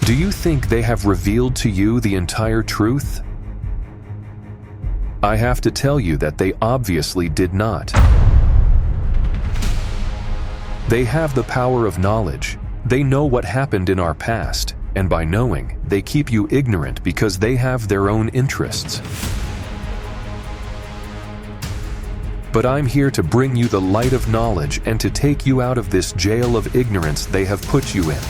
Do you think they have revealed to you the entire truth? I have to tell you that they obviously did not. They have the power of knowledge. They know what happened in our past, and by knowing, they keep you ignorant because they have their own interests. But I'm here to bring you the light of knowledge and to take you out of this jail of ignorance they have put you in.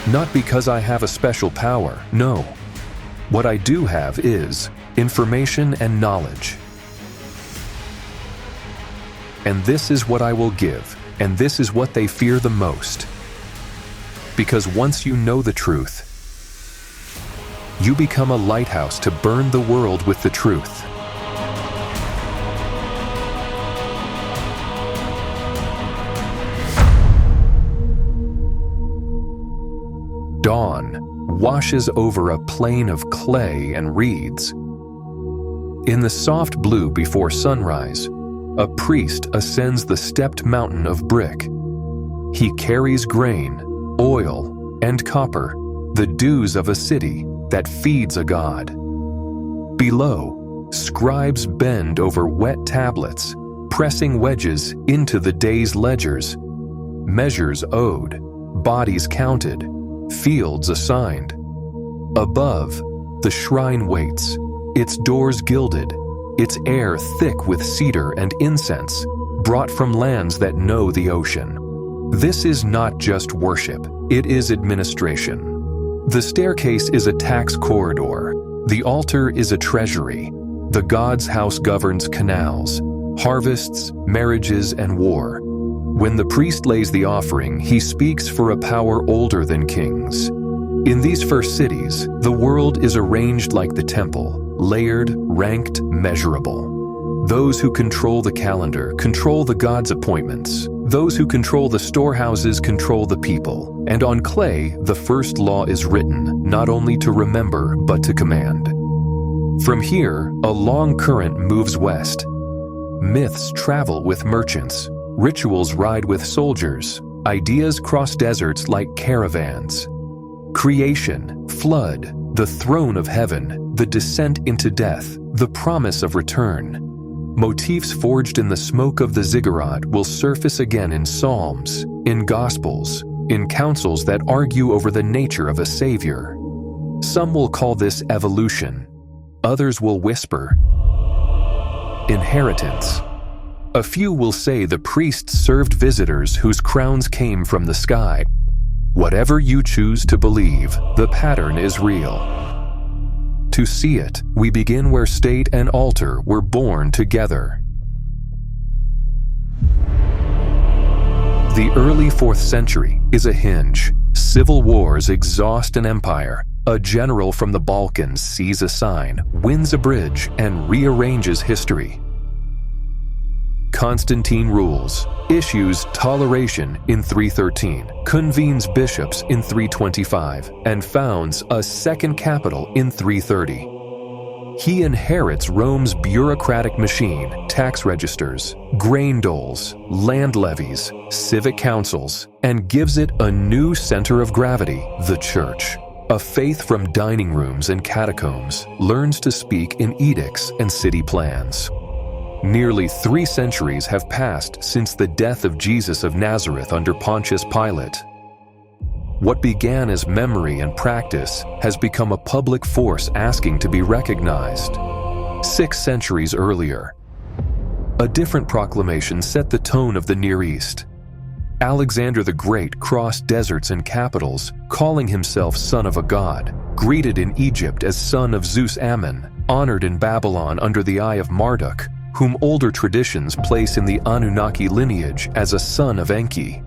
Not because I have a special power, no. What I do have is information and knowledge. And this is what I will give, and this is what they fear the most. Because once you know the truth, you become a lighthouse to burn the world with the truth. Dawn washes over a plain of clay and reeds. In the soft blue before sunrise, a priest ascends the stepped mountain of brick. He carries grain, oil, and copper, the dues of a city that feeds a god. Below, scribes bend over wet tablets, pressing wedges into the day's ledgers, measures owed, bodies counted, fields assigned. Above, the shrine waits, its doors gilded, its air thick with cedar and incense, brought from lands that know the ocean. This is not just worship, it is administration. The staircase is a tax corridor. The altar is a treasury. The god's house governs canals, harvests, marriages, and war. When the priest lays the offering, he speaks for a power older than kings. In these first cities, the world is arranged like the temple, layered, ranked, measurable. Those who control the calendar control the god's appointments. Those who control the storehouses control the people. And on clay, the first law is written, not only to remember, but to command. From here, a long current moves west. Myths travel with merchants. Rituals ride with soldiers. Ideas cross deserts like caravans. Creation, flood, the throne of heaven, the descent into death, the promise of return. Motifs forged in the smoke of the ziggurat will surface again in psalms, in gospels, in councils that argue over the nature of a savior. Some will call this evolution. Others will whisper, inheritance. A few will say the priests served visitors whose crowns came from the sky. Whatever you choose to believe, the pattern is real. To see it, we begin where state and altar were born together. The early 4th century is a hinge. Civil wars exhaust an empire. A general from the Balkans sees a sign, wins a bridge, and rearranges history. Constantine rules, issues toleration in 313, convenes bishops in 325, and founds a second capital in 330. He inherits Rome's bureaucratic machine, tax registers, grain doles, land levies, civic councils, and gives it a new center of gravity, the church. A faith from dining rooms and catacombs learns to speak in edicts and city plans. Nearly 3 centuries have passed since the death of Jesus of Nazareth under Pontius Pilate. What began as memory and practice has become a public force asking to be recognized. 6 centuries earlier, a different proclamation set the tone of the Near East. Alexander the Great crossed deserts and capitals, calling himself son of a god, greeted in Egypt as son of Zeus Ammon, honored in Babylon under the eye of Marduk, whom older traditions place in the Anunnaki lineage as a son of Enki.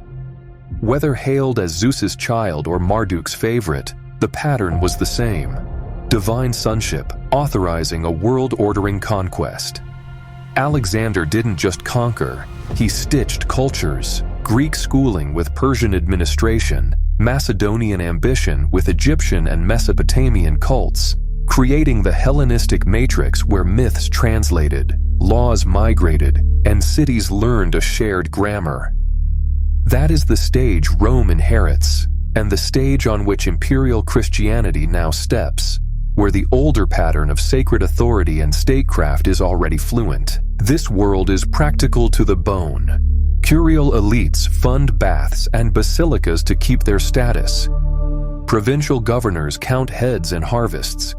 Whether hailed as Zeus's child or Marduk's favorite, the pattern was the same. Divine sonship, authorizing a world-ordering conquest. Alexander didn't just conquer, he stitched cultures, Greek schooling with Persian administration, Macedonian ambition with Egyptian and Mesopotamian cults, creating the Hellenistic matrix where myths translated, laws migrated, and cities learned a shared grammar. That is the stage Rome inherits, and the stage on which imperial Christianity now steps, where the older pattern of sacred authority and statecraft is already fluent. This world is practical to the bone. Curial elites fund baths and basilicas to keep their status. Provincial governors count heads and harvests.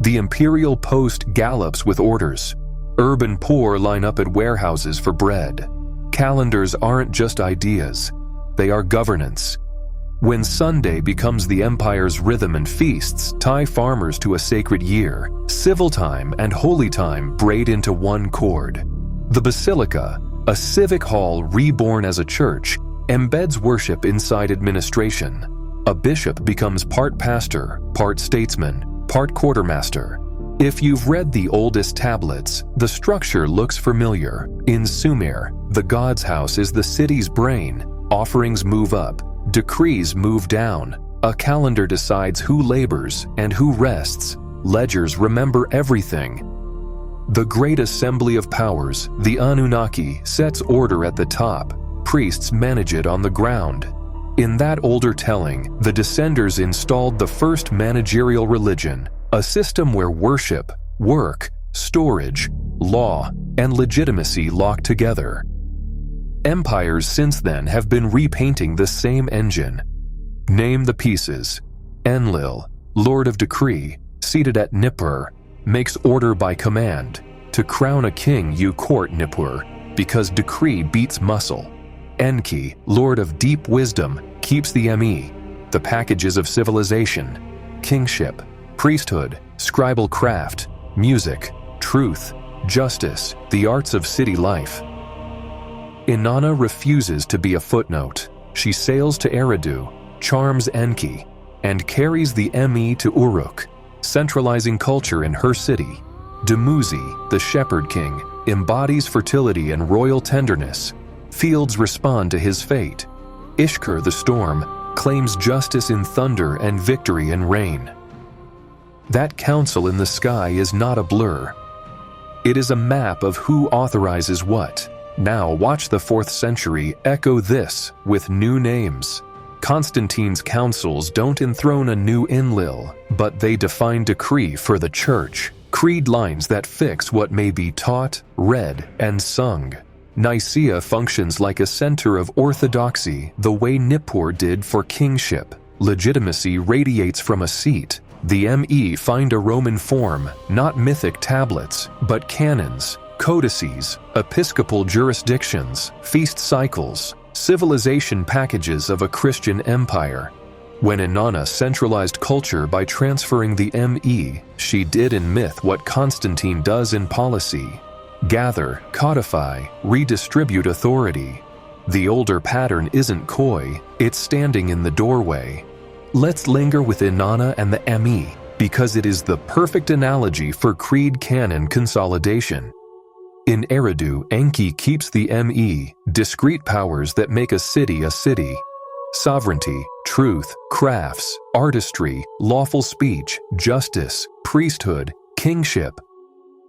The imperial post gallops with orders. Urban poor line up at warehouses for bread. Calendars aren't just ideas, they are governance. When Sunday becomes the empire's rhythm and feasts tie farmers to a sacred year, civil time and holy time braid into one cord. The basilica, a civic hall reborn as a church, embeds worship inside administration. A bishop becomes part pastor, part statesman, part quartermaster. If you've read the oldest tablets, the structure looks familiar. In Sumer, the god's house is the city's brain. Offerings move up, decrees move down. A calendar decides who labors and who rests. Ledgers remember everything. The great assembly of powers, the Anunnaki, sets order at the top. Priests manage it on the ground. In that older telling, the descenders installed the first managerial religion, a system where worship, work, storage, law, and legitimacy lock together. Empires since then have been repainting the same engine. Name the pieces. Enlil, Lord of Decree, seated at Nippur, makes order by command. To crown a king you court Nippur, because decree beats muscle. Enki, Lord of Deep Wisdom, keeps the ME, the packages of civilization. Kingship, priesthood, scribal craft, music, truth, justice, the arts of city life. Inanna refuses to be a footnote. She sails to Eridu, charms Enki, and carries the ME to Uruk, centralizing culture in her city. Dumuzi, the shepherd king, embodies fertility and royal tenderness. Fields respond to his fate. Ishkur the storm claims justice in thunder and victory in rain. That council in the sky is not a blur. It is a map of who authorizes what. Now watch the 4th century echo this with new names. Constantine's councils don't enthrone a new Enlil, but they define decree for the church. Creed lines that fix what may be taught, read, and sung. Nicaea functions like a center of orthodoxy the way Nippur did for kingship. Legitimacy radiates from a seat. The ME find a Roman form, not mythic tablets, but canons, codices, episcopal jurisdictions, feast cycles, civilization packages of a Christian empire. When Inanna centralized culture by transferring the ME, she did in myth what Constantine does in policy. Gather, codify, redistribute authority. The older pattern isn't coy, it's standing in the doorway. Let's linger with Inanna and the ME, because it is the perfect analogy for creed canon consolidation. In Eridu, Enki keeps the ME, discrete powers that make a city a city. Sovereignty, truth, crafts, artistry, lawful speech, justice, priesthood, kingship.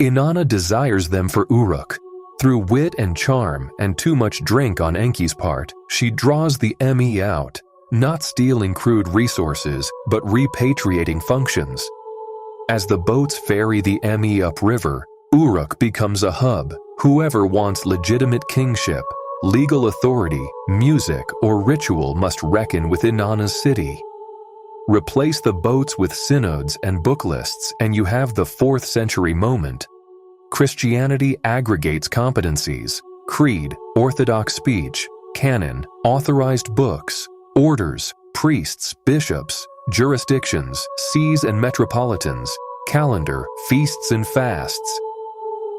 Inanna desires them for Uruk. Through wit and charm and too much drink on Enki's part, she draws the ME out, not stealing crude resources, but repatriating functions. As the boats ferry the ME upriver, Uruk becomes a hub. Whoever wants legitimate kingship, legal authority, music, or ritual must reckon with Inanna's city. Replace the boats with synods and book lists and you have the 4th century moment. Christianity aggregates competencies, creed, orthodox speech, canon, authorized books, orders, priests, bishops, jurisdictions, sees and metropolitans, calendar, feasts and fasts.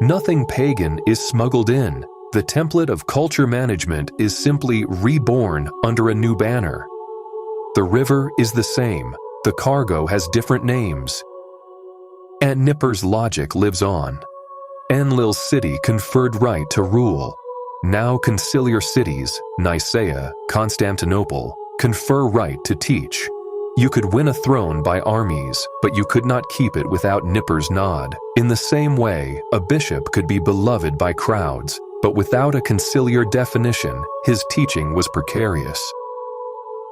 Nothing pagan is smuggled in. The template of culture management is simply reborn under a new banner. The river is the same. The cargo has different names. And Nippur's logic lives on. Enlil's city conferred right to rule. Now conciliar cities, Nicaea, Constantinople, confer right to teach. You could win a throne by armies, but you could not keep it without Nippur's nod. In the same way, a bishop could be beloved by crowds, but without a conciliar definition, his teaching was precarious.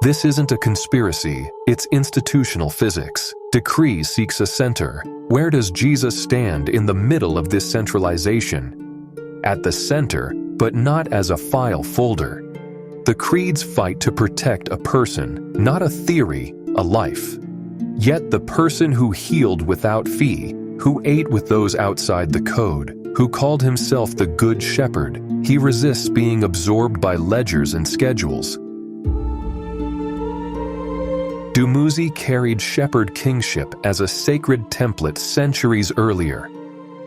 This isn't a conspiracy, it's institutional physics. Decree seeks a center. Where does Jesus stand in the middle of this centralization? At the center, but not as a file folder. The creeds fight to protect a person, not a theory, a life. Yet the person who healed without fee, who ate with those outside the code, who called himself the Good Shepherd, he resists being absorbed by ledgers and schedules. Dumuzi carried shepherd kingship as a sacred template centuries earlier.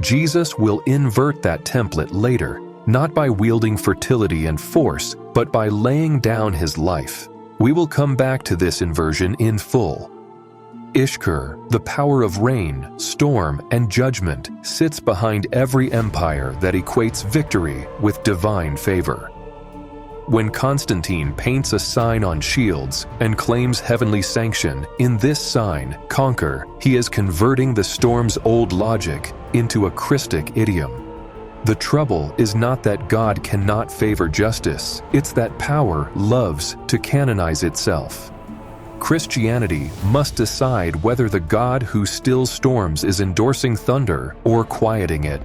Jesus will invert that template later, not by wielding fertility and force, but by laying down his life. We will come back to this inversion in full. Ishkur, the power of rain, storm, and judgment, sits behind every empire that equates victory with divine favor. When Constantine paints a sign on shields and claims heavenly sanction, in this sign, conquer, he is converting the storm's old logic into a Christic idiom. The trouble is not that God cannot favor justice, it's that power loves to canonize itself. Christianity must decide whether the God who stills storms is endorsing thunder or quieting it.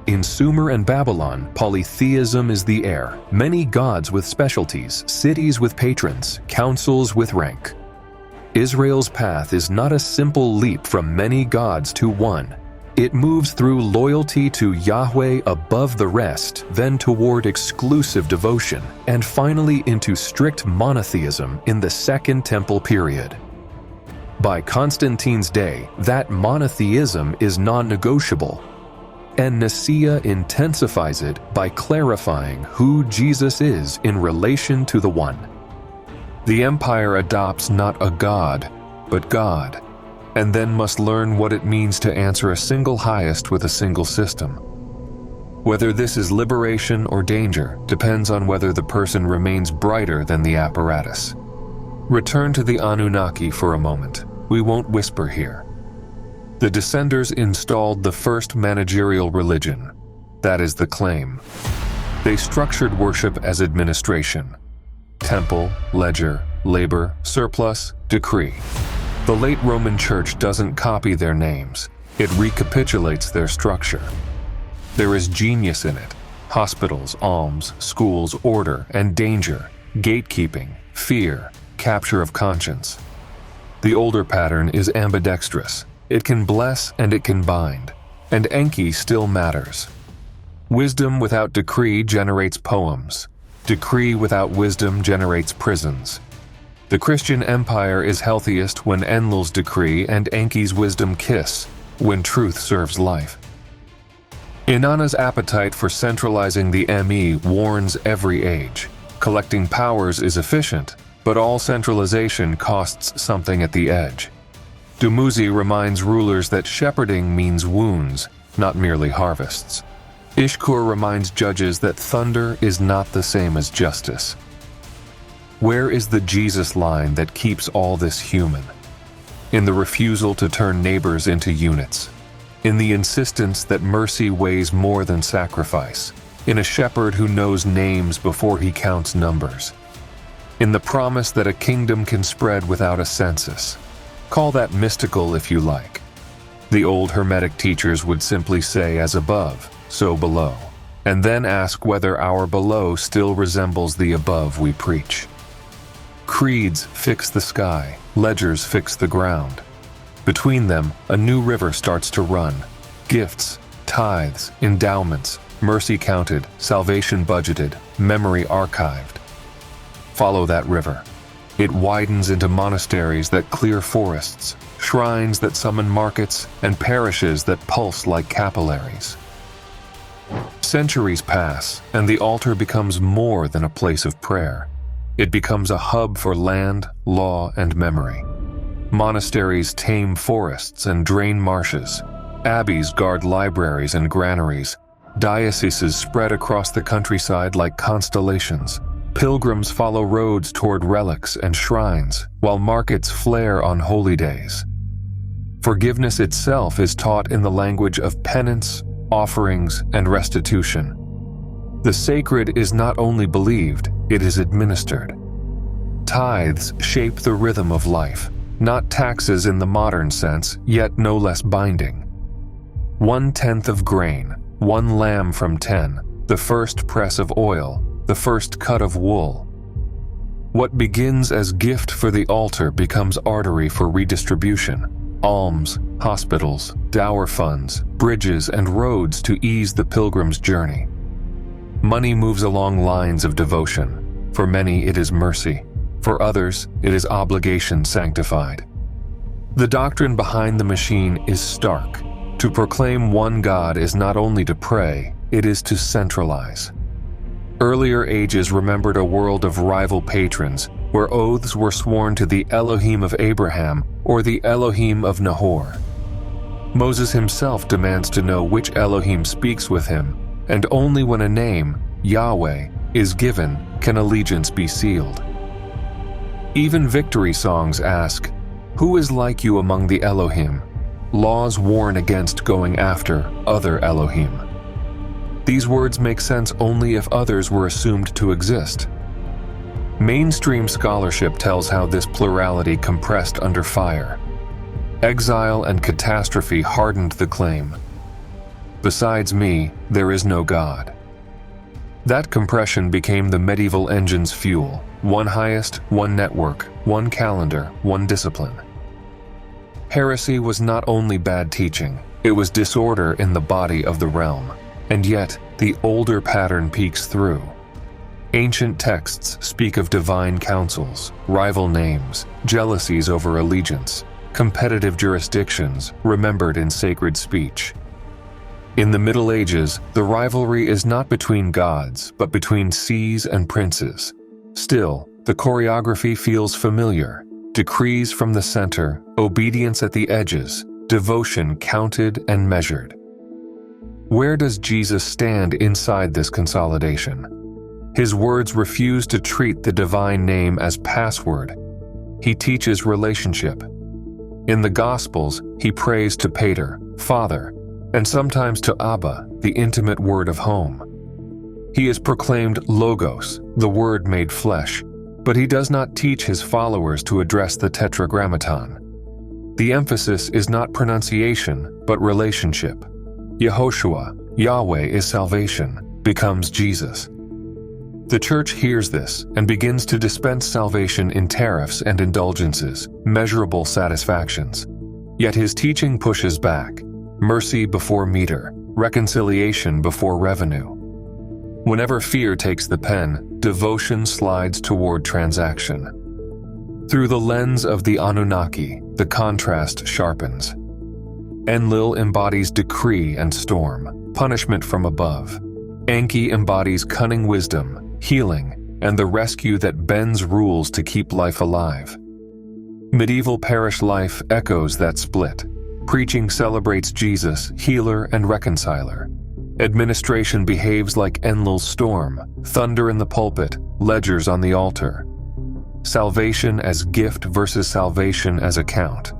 In Sumer and Babylon, polytheism is the heir. Many gods with specialties, cities with patrons, councils with rank. Israel's path is not a simple leap from many gods to one. It moves through loyalty to Yahweh above the rest, then toward exclusive devotion, and finally into strict monotheism in the Second Temple period. By Constantine's day, that monotheism is non-negotiable, and Nicaea intensifies it by clarifying who Jesus is in relation to the One. The empire adopts not a god, but God, and then must learn what it means to answer a single highest with a single system. Whether this is liberation or danger depends on whether the person remains brighter than the apparatus. Return to the Anunnaki for a moment. We won't whisper here. The Descenders installed the first managerial religion. That is the claim. They structured worship as administration. Temple, ledger, labor, surplus, decree. The late Roman Church doesn't copy their names. It recapitulates their structure. There is genius in it. Hospitals, alms, schools, order, and danger, gatekeeping, fear, capture of conscience. The older pattern is ambidextrous. It can bless and it can bind, and Enki still matters. Wisdom without decree generates poems. Decree without wisdom generates prisons. The Christian empire is healthiest when Enlil's decree and Enki's wisdom kiss, when truth serves life. Inanna's appetite for centralizing the ME warns every age. Collecting powers is efficient, but all centralization costs something at the edge. Dumuzi reminds rulers that shepherding means wounds, not merely harvests. Ishkur reminds judges that thunder is not the same as justice. Where is the Jesus line that keeps all this human? In the refusal to turn neighbors into units. In the insistence that mercy weighs more than sacrifice. In a shepherd who knows names before he counts numbers. In the promise that a kingdom can spread without a census. Call that mystical if you like. The old Hermetic teachers would simply say as above, so below, and then ask whether our below still resembles the above we preach. Creeds fix the sky, ledgers fix the ground. Between them, a new river starts to run. Gifts, tithes, endowments, mercy counted, salvation budgeted, memory archived. Follow that river. It widens into monasteries that clear forests, shrines that summon markets, and parishes that pulse like capillaries. Centuries pass, and the altar becomes more than a place of prayer. It becomes a hub for land, law, and memory. Monasteries tame forests and drain marshes. Abbeys guard libraries and granaries. Dioceses spread across the countryside like constellations. Pilgrims follow roads toward relics and shrines, while markets flare on holy days. Forgiveness itself is taught in the language of penance, offerings, and restitution. The sacred is not only believed, it is administered. Tithes shape the rhythm of life, not taxes in the modern sense, yet no less binding. 1/10 of grain, 1 lamb from 10, the first press of oil, the first cut of wool. What begins as gift for the altar becomes artery for redistribution. Alms, hospitals, dower funds, bridges, and roads to ease the pilgrim's journey. Money moves along lines of devotion. For many it is mercy. For others it is obligation sanctified. The doctrine behind the machine is stark. To proclaim one God is not only to pray, it is to centralize. Earlier ages remembered a world of rival patrons, where oaths were sworn to the Elohim of Abraham or the Elohim of Nahor. Moses himself demands to know which Elohim speaks with him, and only when a name, Yahweh, is given can allegiance be sealed. Even victory songs ask, "Who is like you among the Elohim?" Laws warn against going after other Elohim. These words make sense only if others were assumed to exist. Mainstream scholarship tells how this plurality compressed under fire. Exile and catastrophe hardened the claim. Besides me, there is no God. That compression became the medieval engine's fuel. One highest, one network, one calendar, one discipline. Heresy was not only bad teaching, it was disorder in the body of the realm. And yet, the older pattern peeks through. Ancient texts speak of divine councils, rival names, jealousies over allegiance, competitive jurisdictions remembered in sacred speech. In the Middle Ages, the rivalry is not between gods, but between sees and princes. Still, the choreography feels familiar. Decrees from the center, obedience at the edges, devotion counted and measured. Where does Jesus stand inside this consolidation? His words refuse to treat the divine name as password. He teaches relationship. In the Gospels, he prays to Pater, Father, and sometimes to Abba, the intimate word of home. He is proclaimed Logos, the Word made flesh, but he does not teach his followers to address the Tetragrammaton. The emphasis is not pronunciation, but relationship. Yehoshua, Yahweh is salvation, becomes Jesus. The Church hears this and begins to dispense salvation in tariffs and indulgences, measurable satisfactions. Yet his teaching pushes back. Mercy before meter, reconciliation before revenue. Whenever fear takes the pen, devotion slides toward transaction. Through the lens of the Anunnaki, the contrast sharpens. Enlil embodies decree and storm, punishment from above. Enki embodies cunning wisdom, healing, and the rescue that bends rules to keep life alive. Medieval parish life echoes that split. Preaching celebrates Jesus, healer and reconciler. Administration behaves like Enlil's storm, thunder in the pulpit, ledgers on the altar. Salvation as gift versus salvation as account.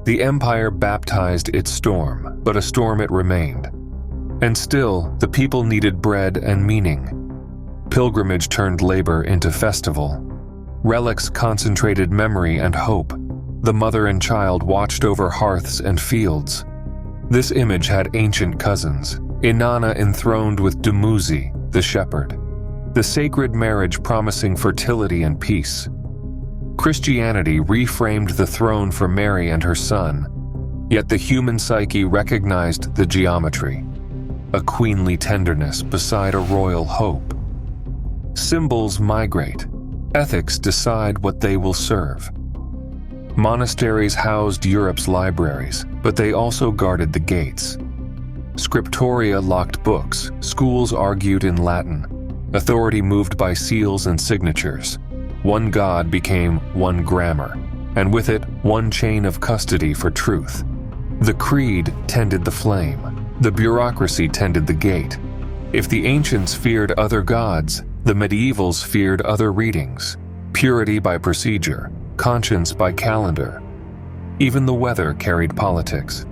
The empire baptized its storm, but a storm it remained. And still, the people needed bread and meaning. Pilgrimage turned labor into festival. Relics concentrated memory and hope. The mother and child watched over hearths and fields. This image had ancient cousins, Inanna enthroned with Dumuzi, the shepherd. The sacred marriage promising fertility and peace. Christianity reframed the throne for Mary and her son, yet the human psyche recognized the geometry, a queenly tenderness beside a royal hope. Symbols migrate, ethics decide what they will serve. Monasteries housed Europe's libraries, but they also guarded the gates. Scriptoria locked books, schools argued in Latin, authority moved by seals and signatures. One God became one grammar, and with it, one chain of custody for truth. The creed tended the flame, the bureaucracy tended the gate. If the ancients feared other gods, the medievals feared other readings, purity by procedure, conscience by calendar. Even the weather carried politics.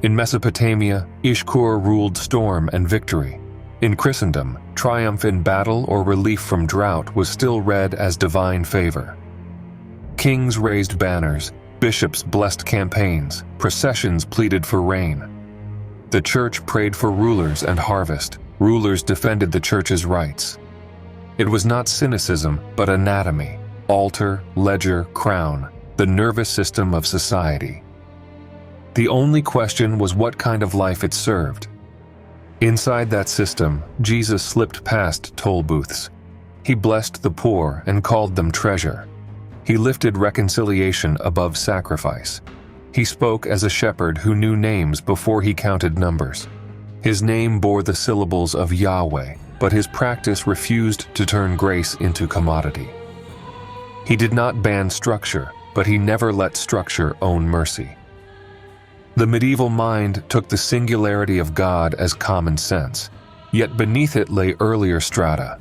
In Mesopotamia, Ishkur ruled storm and victory. In Christendom, triumph in battle or relief from drought was still read as divine favor. Kings raised banners, bishops blessed campaigns, processions pleaded for rain. The church prayed for rulers and harvest. Rulers defended the church's rights. It was not cynicism, but anatomy, altar, ledger, crown, the nervous system of society. The only question was what kind of life it served. Inside that system, Jesus slipped past toll booths. He blessed the poor and called them treasure. He lifted reconciliation above sacrifice. He spoke as a shepherd who knew names before he counted numbers. His name bore the syllables of Yahweh, but his practice refused to turn grace into commodity. He did not ban structure, but he never let structure own mercy. The medieval mind took the singularity of God as common sense, yet beneath it lay earlier strata.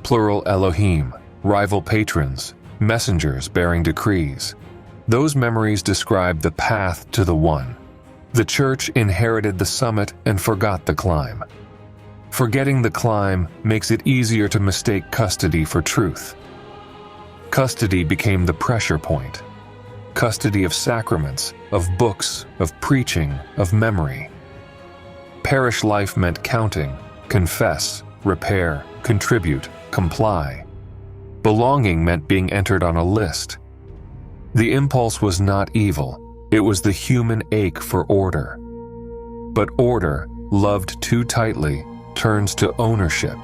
Plural Elohim, rival patrons, messengers bearing decrees. Those memories describe the path to the One. The church inherited the summit and forgot the climb. Forgetting the climb makes it easier to mistake custody for truth. Custody became the pressure point. Custody of sacraments, of books, of preaching, of memory. Parish life meant counting, confess, repair, contribute, comply. Belonging meant being entered on a list. The impulse was not evil, it was the human ache for order. But order, loved too tightly, turns to ownership.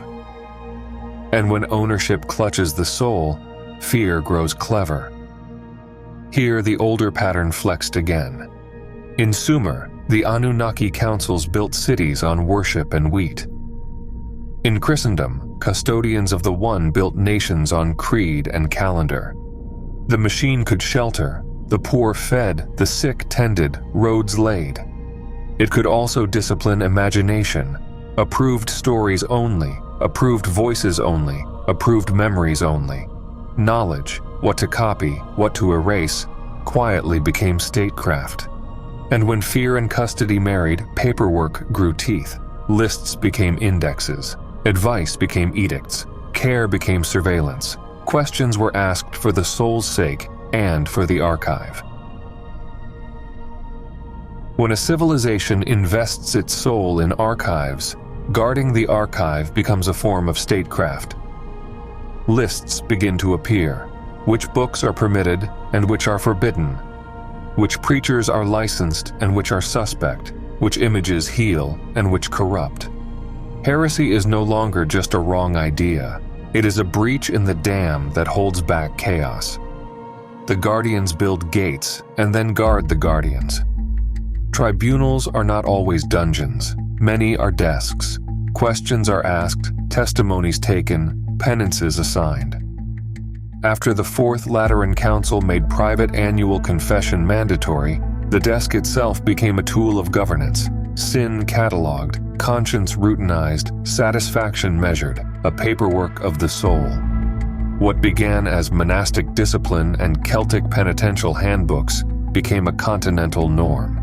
And when ownership clutches the soul, fear grows clever. Here the older pattern flexed again. In Sumer, the Anunnaki councils built cities on worship and wheat. In Christendom, custodians of the One built nations on creed and calendar. The machine could shelter, the poor fed, the sick tended, roads laid. It could also discipline imagination, approved stories only, approved voices only, approved memories only. Knowledge, what to copy, what to erase, quietly became statecraft. And when fear and custody married, paperwork grew teeth. Lists became indexes. Advice became edicts. Care became surveillance. Questions were asked for the soul's sake and for the archive. When a civilization invests its soul in archives, guarding the archive becomes a form of statecraft. Lists begin to appear. Which books are permitted and which are forbidden. Which preachers are licensed and which are suspect. Which images heal and which corrupt. Heresy is no longer just a wrong idea. It is a breach in the dam that holds back chaos. The guardians build gates and then guard the guardians. Tribunals are not always dungeons. Many are desks. Questions are asked, testimonies taken, penances assigned. After the Fourth Lateran Council made private annual confession mandatory, the desk itself became a tool of governance. Sin catalogued, conscience routinized, satisfaction measured, a paperwork of the soul. What began as monastic discipline and Celtic penitential handbooks became a continental norm.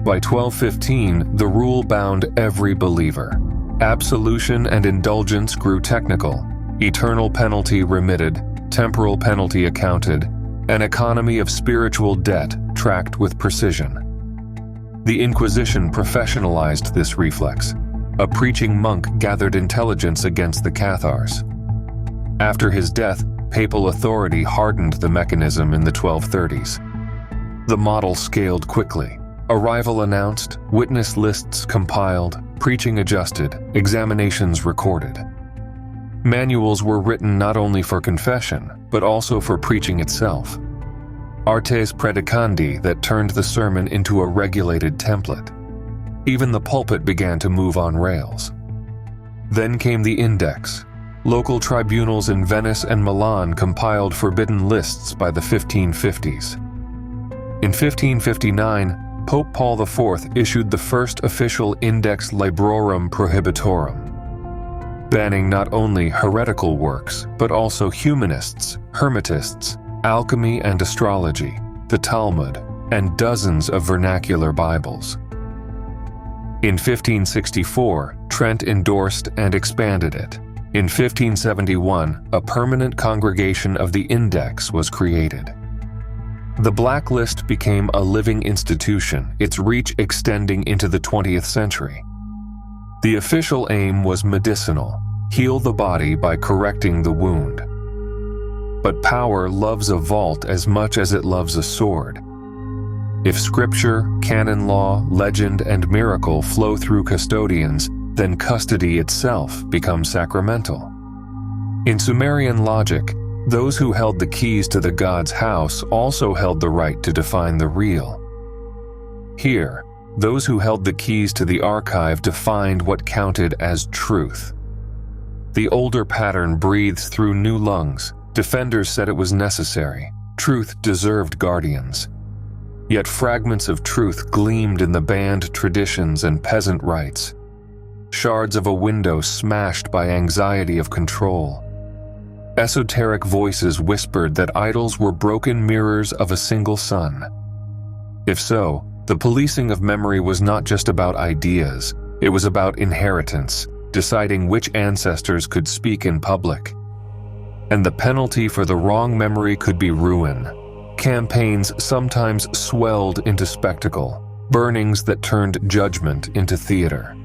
By 1215, the rule bound every believer. Absolution and indulgence grew technical. Eternal penalty remitted, temporal penalty accounted, an economy of spiritual debt tracked with precision. The Inquisition professionalized this reflex. A preaching monk gathered intelligence against the Cathars. After his death, papal authority hardened the mechanism in the 1230s. The model scaled quickly. Arrival announced, witness lists compiled, preaching adjusted, examinations recorded. Manuals were written not only for confession, but also for preaching itself. Artes predicandi that turned the sermon into a regulated template. Even the pulpit began to move on rails. Then came the index. Local tribunals in Venice and Milan compiled forbidden lists by the 1550s. In 1559, Pope Paul IV issued the first official Index Librorum Prohibitorum, banning not only heretical works, but also humanists, hermetists, alchemy and astrology, the Talmud, and dozens of vernacular Bibles. In 1564, Trent endorsed and expanded it. In 1571, a permanent congregation of the Index was created. The blacklist became a living institution, its reach extending into the 20th century. The official aim was medicinal, heal the body by correcting the wound. But power loves a vault as much as it loves a sword. If scripture, canon law, legend, and miracle flow through custodians, then custody itself becomes sacramental. In Sumerian logic, those who held the keys to the god's house also held the right to define the real. Here, those who held the keys to the archive defined what counted as truth. The older pattern breathes through new lungs. Defenders said it was necessary. Truth deserved guardians. Yet fragments of truth gleamed in the banned traditions and peasant rites. Shards of a window smashed by anxiety of control. Esoteric voices whispered that idols were broken mirrors of a single sun. If so, the policing of memory was not just about ideas, it was about inheritance, deciding which ancestors could speak in public. And the penalty for the wrong memory could be ruin. Campaigns sometimes swelled into spectacle, burnings that turned judgment into theater.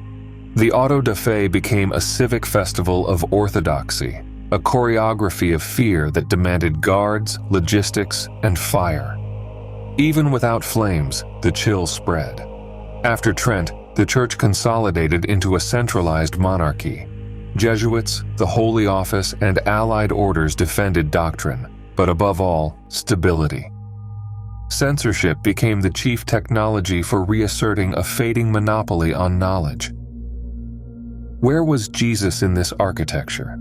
The auto da fe became a civic festival of orthodoxy, a choreography of fear that demanded guards, logistics, and fire. Even without flames, the chill spread. After Trent, the church consolidated into a centralized monarchy. Jesuits, the Holy Office, and allied orders defended doctrine, but above all, stability. Censorship became the chief technology for reasserting a fading monopoly on knowledge. Where was Jesus in this architecture?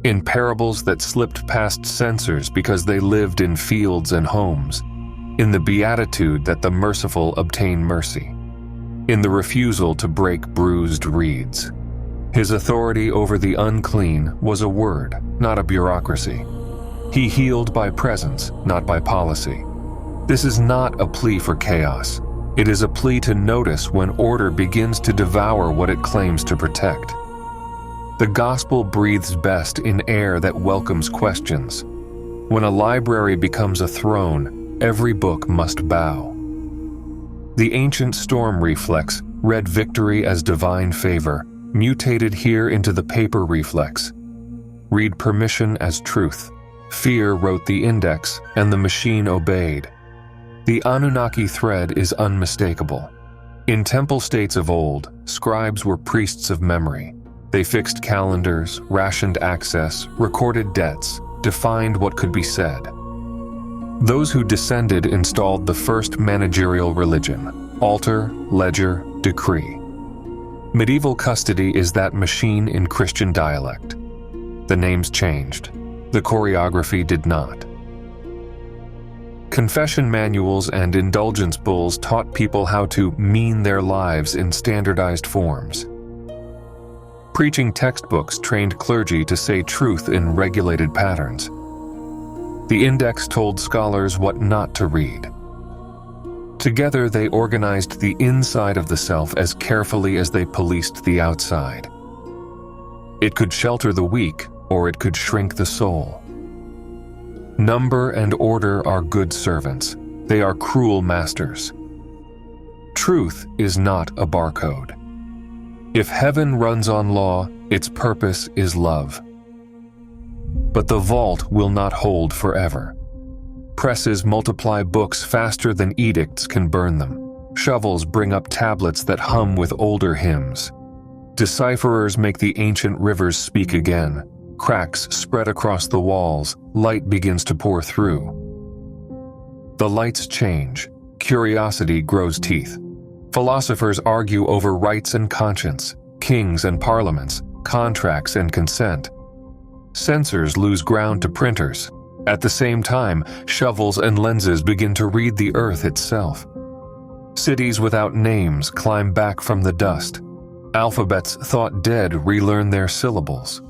In parables that slipped past censors because they lived in fields and homes, in the beatitude that the merciful obtain mercy, in the refusal to break bruised reeds. His authority over the unclean was a word, not a bureaucracy. He healed by presence, not by policy. This is not a plea for chaos. It is a plea to notice when order begins to devour what it claims to protect. The gospel breathes best in air that welcomes questions. When a library becomes a throne, every book must bow. The ancient storm reflex read victory as divine favor, mutated here into the paper reflex. Read permission as truth. Fear wrote the index, and the machine obeyed. The Anunnaki thread is unmistakable. In temple states of old, scribes were priests of memory. They fixed calendars, rationed access, recorded debts, defined what could be said. Those who descended installed the first managerial religion: altar, ledger, decree. Medieval custody is that machine in Christian dialect. The names changed. The choreography did not. Confession manuals and indulgence bulls taught people how to mean their lives in standardized forms. Preaching textbooks trained clergy to say truth in regulated patterns. The index told scholars what not to read. Together, they organized the inside of the self as carefully as they policed the outside. It could shelter the weak, or it could shrink the soul. Number and order are good servants. They are cruel masters. Truth is not a barcode. If heaven runs on law, its purpose is love. But the vault will not hold forever. Presses multiply books faster than edicts can burn them. Shovels bring up tablets that hum with older hymns. Decipherers make the ancient rivers speak again. Cracks spread across the walls, light begins to pour through. The lights change, curiosity grows teeth. Philosophers argue over rights and conscience, kings and parliaments, contracts and consent. Censors lose ground to printers. At the same time, shovels and lenses begin to read the earth itself. Cities without names climb back from the dust. Alphabets thought dead relearn their syllables.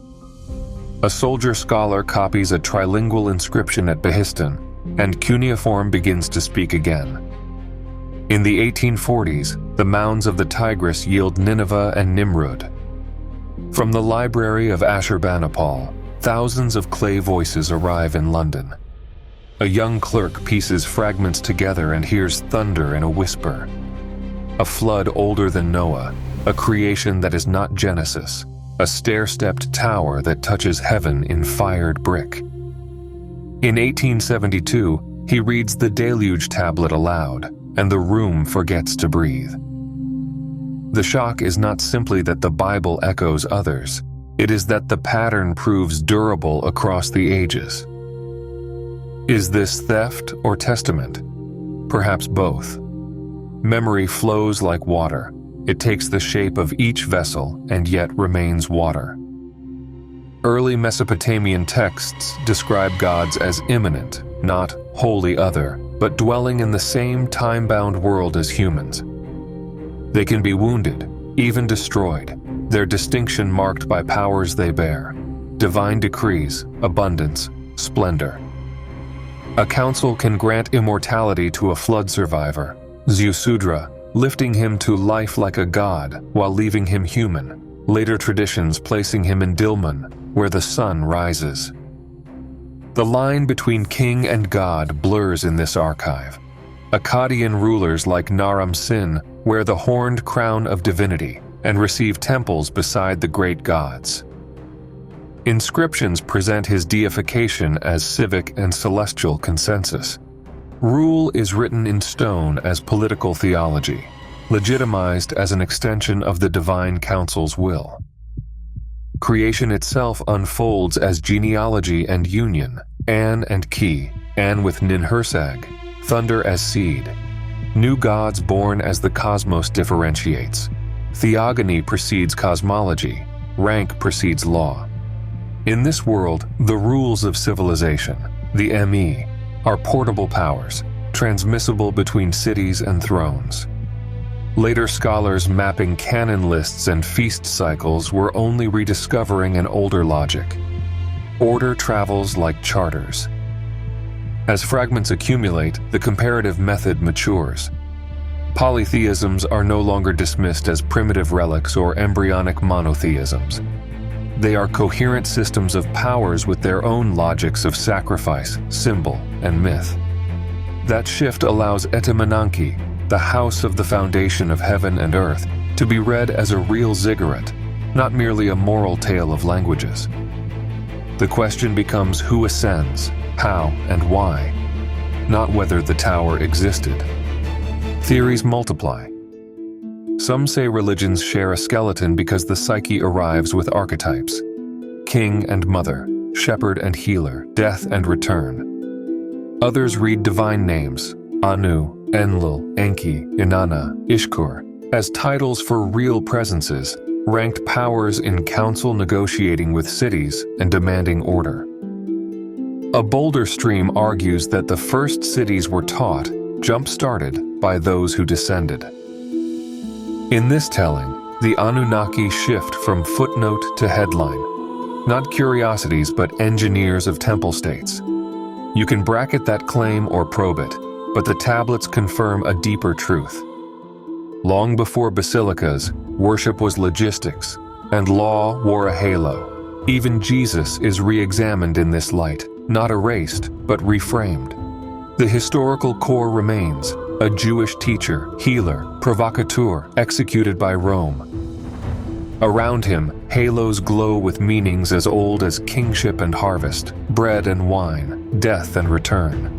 A soldier scholar copies a trilingual inscription at Behistun, and cuneiform begins to speak again. In the 1840s, the mounds of the Tigris yield Nineveh and Nimrud. From the library of Ashurbanipal, thousands of clay voices arrive in London. A young clerk pieces fragments together and hears thunder in a whisper. A flood older than Noah, a creation that is not Genesis, a stair-stepped tower that touches heaven in fired brick. In 1872, he reads the Deluge tablet aloud, and the room forgets to breathe. The shock is not simply that the Bible echoes others, it is that the pattern proves durable across the ages. Is this theft or testament? Perhaps both. Memory flows like water. It takes the shape of each vessel and yet remains water. Early Mesopotamian texts describe gods as immanent, not wholly other, but dwelling in the same time-bound world as humans. They can be wounded, even destroyed, their distinction marked by powers they bear, divine decrees, abundance, splendor. A council can grant immortality to a flood survivor, Ziusudra, lifting him to life like a god while leaving him human, later traditions placing him in Dilmun, where the sun rises. The line between king and god blurs in this archive. Akkadian rulers like Naram Sin wear the horned crown of divinity and receive temples beside the great gods. Inscriptions present his deification as civic and celestial consensus. Rule is written in stone as political theology, legitimized as an extension of the divine council's will. Creation itself unfolds as genealogy and union, An and Ki, An with Ninhursag, thunder as seed. New gods born as the cosmos differentiates. Theogony precedes cosmology, rank precedes law. In this world, the rules of civilization, the ME, are portable powers, transmissible between cities and thrones. Later scholars mapping canon lists and feast cycles were only rediscovering an older logic. Order travels like charters. As fragments accumulate, the comparative method matures. Polytheisms are no longer dismissed as primitive relics or embryonic monotheisms. They are coherent systems of powers with their own logics of sacrifice, symbol, and myth. That shift allows Etymonanki, the house of the foundation of heaven and earth, to be read as a real ziggurat, not merely a moral tale of languages. The question becomes who ascends, how, and why, not whether the tower existed. Theories multiply. Some say religions share a skeleton because the psyche arrives with archetypes: king and mother, shepherd and healer, death and return. Others read divine names, Anu, Enlil, Enki, Inanna, Ishkur, as titles for real presences, ranked powers in council negotiating with cities and demanding order. A bolder stream argues that the first cities were taught, jump-started, by those who descended. In this telling, the Anunnaki shift from footnote to headline, not curiosities but engineers of temple states. You can bracket that claim or probe it, but the tablets confirm a deeper truth. Long before basilicas, worship was logistics, and law wore a halo. Even Jesus is re-examined in this light, not erased, but reframed. The historical core remains, a Jewish teacher, healer, provocateur, executed by Rome. Around him, halos glow with meanings as old as kingship and harvest, bread and wine, death and return.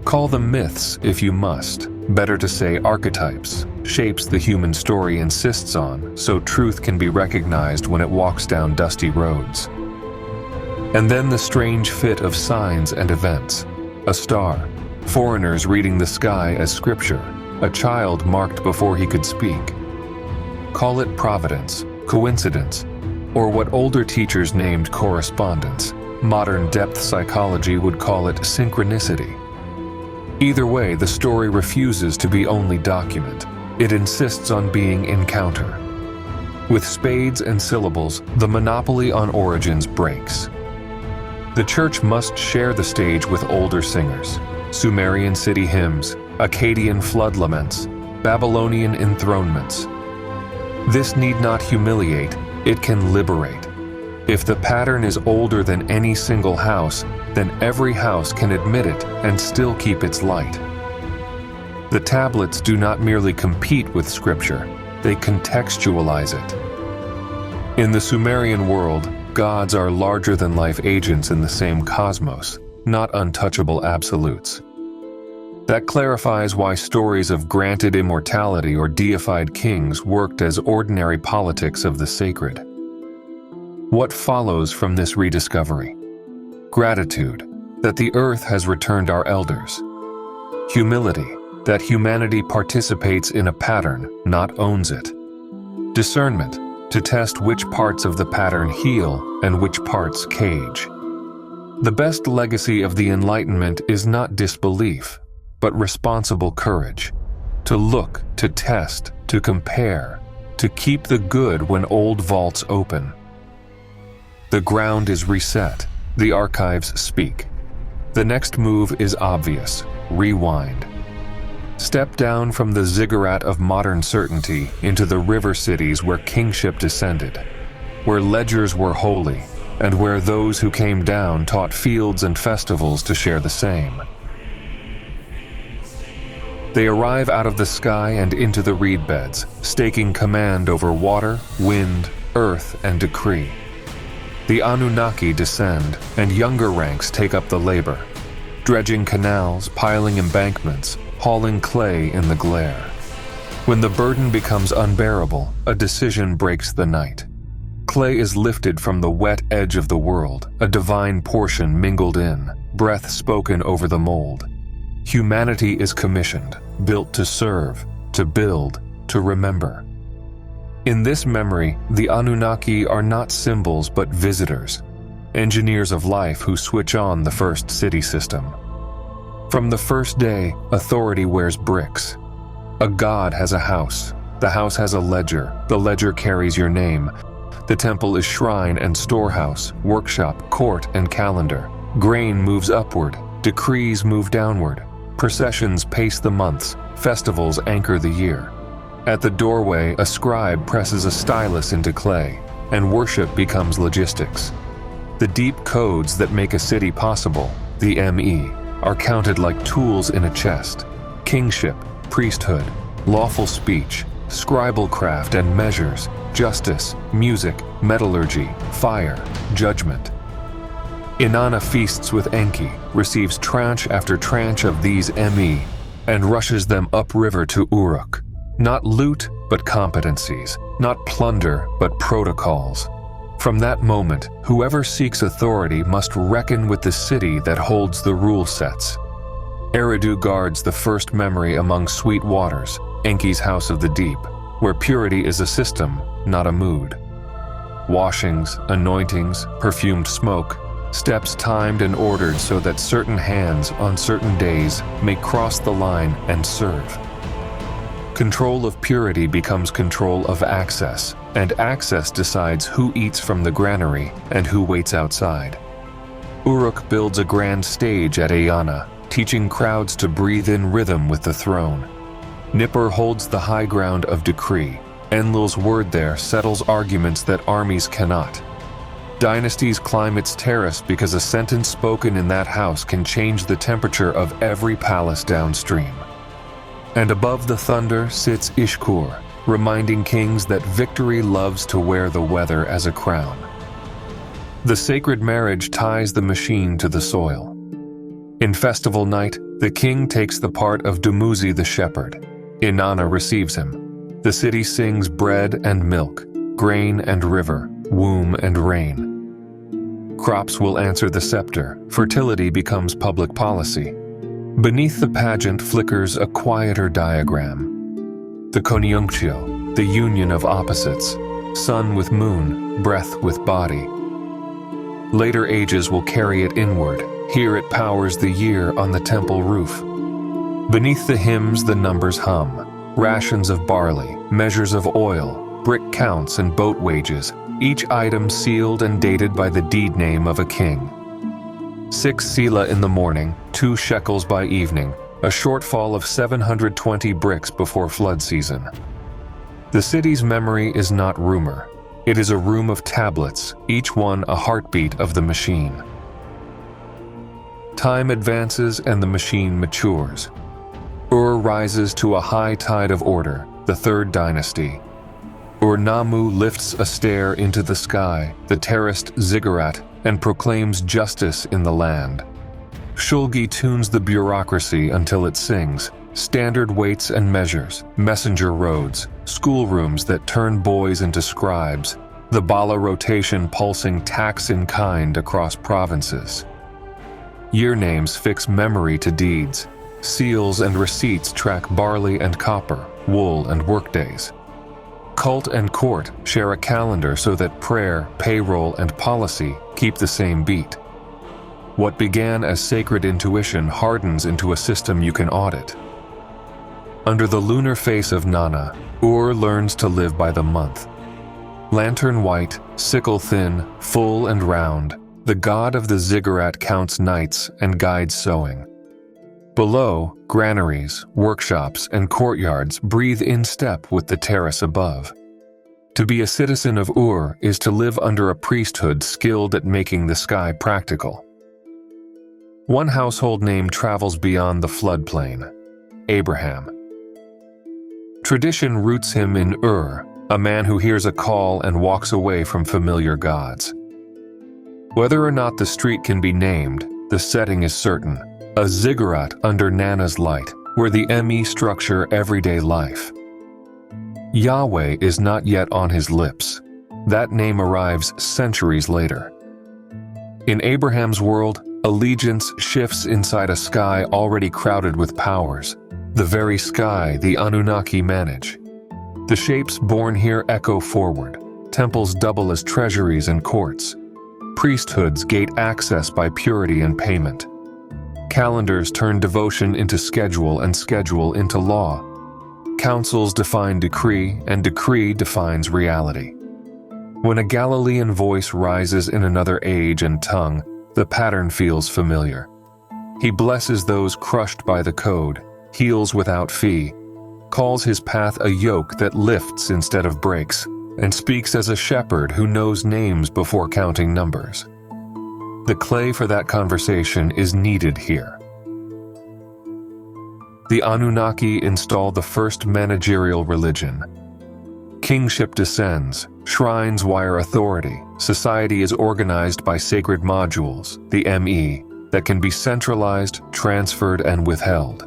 Call them myths if you must, better to say archetypes, shapes the human story insists on so truth can be recognized when it walks down dusty roads. And then the strange fit of signs and events. A star, foreigners reading the sky as scripture, a child marked before he could speak. Call it providence, coincidence, or what older teachers named correspondence. Modern depth psychology would call it synchronicity. Either way, the story refuses to be only document. It insists on being encounter. With spades and syllables, the monopoly on origins breaks. The church must share the stage with older singers, Sumerian city hymns, Akkadian flood laments, Babylonian enthronements. This need not humiliate, it can liberate. If the pattern is older than any single house, then every house can admit it and still keep its light. The tablets do not merely compete with Scripture, they contextualize it. In the Sumerian world, gods are larger-than-life agents in the same cosmos, not untouchable absolutes. That clarifies why stories of granted immortality or deified kings worked as ordinary politics of the sacred. What follows from this rediscovery? Gratitude, that the earth has returned our elders. Humility, that humanity participates in a pattern, not owns it. Discernment, to test which parts of the pattern heal and which parts cage. The best legacy of the Enlightenment is not disbelief, but responsible courage. To look, to test, to compare, to keep the good when old vaults open. The ground is reset, the archives speak. The next move is obvious: rewind. Step down from the ziggurat of modern certainty into the river cities where kingship descended, where ledgers were holy, and where those who came down taught fields and festivals to share the same. They arrive out of the sky and into the reed beds, staking command over water, wind, earth, and decree. The Anunnaki descend, and younger ranks take up the labor, dredging canals, piling embankments, hauling clay in the glare. When the burden becomes unbearable, a decision breaks the night. Clay is lifted from the wet edge of the world, a divine portion mingled in, breath spoken over the mold. Humanity is commissioned, built to serve, to build, to remember. In this memory, the Anunnaki are not symbols but visitors, engineers of life who switch on the first city system. From the first day, authority wears bricks. A god has a house. The house has a ledger. The ledger carries your name. The temple is shrine and storehouse, workshop, court, and calendar. Grain moves upward. Decrees move downward. Processions pace the months. Festivals anchor the year. At the doorway, a scribe presses a stylus into clay, and worship becomes logistics. The deep codes that make a city possible, the ME, are counted like tools in a chest. Kingship, priesthood, lawful speech, scribal craft and measures, justice, music, metallurgy, fire, judgment. Inanna feasts with Enki, receives tranche after tranche of these ME, and rushes them upriver to Uruk. Not loot, but competencies. Not plunder, but protocols. From that moment, whoever seeks authority must reckon with the city that holds the rule sets. Eridu guards the first memory among sweet waters, Enki's house of the deep, where purity is a system, not a mood. Washings, anointings, perfumed smoke, steps timed and ordered so that certain hands on certain days may cross the line and serve. Control of purity becomes control of access, and access decides who eats from the granary and who waits outside. Uruk builds a grand stage at Inanna, teaching crowds to breathe in rhythm with the throne. Nippur holds the high ground of decree. Enlil's word there settles arguments that armies cannot. Dynasties climb its terrace because a sentence spoken in that house can change the temperature of every palace downstream. And above the thunder sits Ishkur, reminding kings that victory loves to wear the weather as a crown. The sacred marriage ties the machine to the soil. In festival night, the king takes the part of Dumuzi the shepherd. Inanna receives him. The city sings bread and milk, grain and river, womb and rain. Crops will answer the scepter. Fertility becomes public policy. Beneath the pageant flickers a quieter diagram. The conjunctio, the union of opposites, sun with moon, breath with body. Later ages will carry it inward. Here it powers the year on the temple roof. Beneath the hymns the numbers hum. Rations of barley, measures of oil, brick counts and boat wages, each item sealed and dated by the deed name of a king. 6 sela in the morning, 2 shekels by evening, a shortfall of 720 bricks before flood season. The city's memory is not rumor. It is a room of tablets, each one a heartbeat of the machine. Time advances and the machine matures. Ur rises to a high tide of order, the third dynasty. Ur-Nammu lifts a stair into the sky, the terraced ziggurat, and proclaims justice in the land. Shulgi tunes the bureaucracy until it sings, standard weights and measures, messenger roads, schoolrooms that turn boys into scribes, the Bala rotation pulsing tax in kind across provinces. Year names fix memory to deeds. Seals and receipts track barley and copper, wool and workdays. Cult and court share a calendar so that prayer, payroll, and policy keep the same beat. What began as sacred intuition hardens into a system you can audit. Under the lunar face of Nana, Ur learns to live by the month. Lantern white, sickle thin, full and round, the god of the ziggurat counts nights and guides sowing. Below, granaries, workshops, and courtyards breathe in step with the terrace above. To be a citizen of Ur is to live under a priesthood skilled at making the sky practical. One household name travels beyond the floodplain: Abraham. Tradition roots him in Ur, a man who hears a call and walks away from familiar gods. Whether or not the street can be named, the setting is certain: a ziggurat under Nana's light, where the ME structure everyday life. Yahweh is not yet on his lips. That name arrives centuries later. In Abraham's world, allegiance shifts inside a sky already crowded with powers, the very sky the Anunnaki manage. The shapes born here echo forward. Temples double as treasuries and courts. Priesthoods gate access by purity and payment. Calendars turn devotion into schedule and schedule into law. Councils define decree, and decree defines reality. When a Galilean voice rises in another age and tongue, the pattern feels familiar. He blesses those crushed by the code, heals without fee, calls his path a yoke that lifts instead of breaks, and speaks as a shepherd who knows names before counting numbers. The clay for that conversation is needed here. The Anunnaki install the first managerial religion. Kingship descends, shrines wire authority, society is organized by sacred modules, the ME, that can be centralized, transferred, and withheld.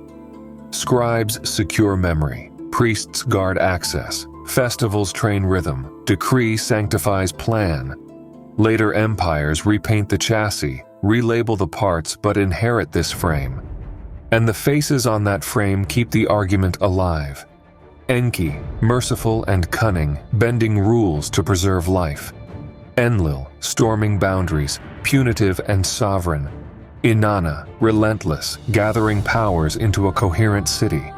Scribes secure memory, priests guard access, festivals train rhythm, decree sanctifies plan. Later empires repaint the chassis, relabel the parts, but inherit this frame. And the faces on that frame keep the argument alive. Enki, merciful and cunning, bending rules to preserve life. Enlil, storming boundaries, punitive and sovereign. Inanna, relentless, gathering powers into a coherent city.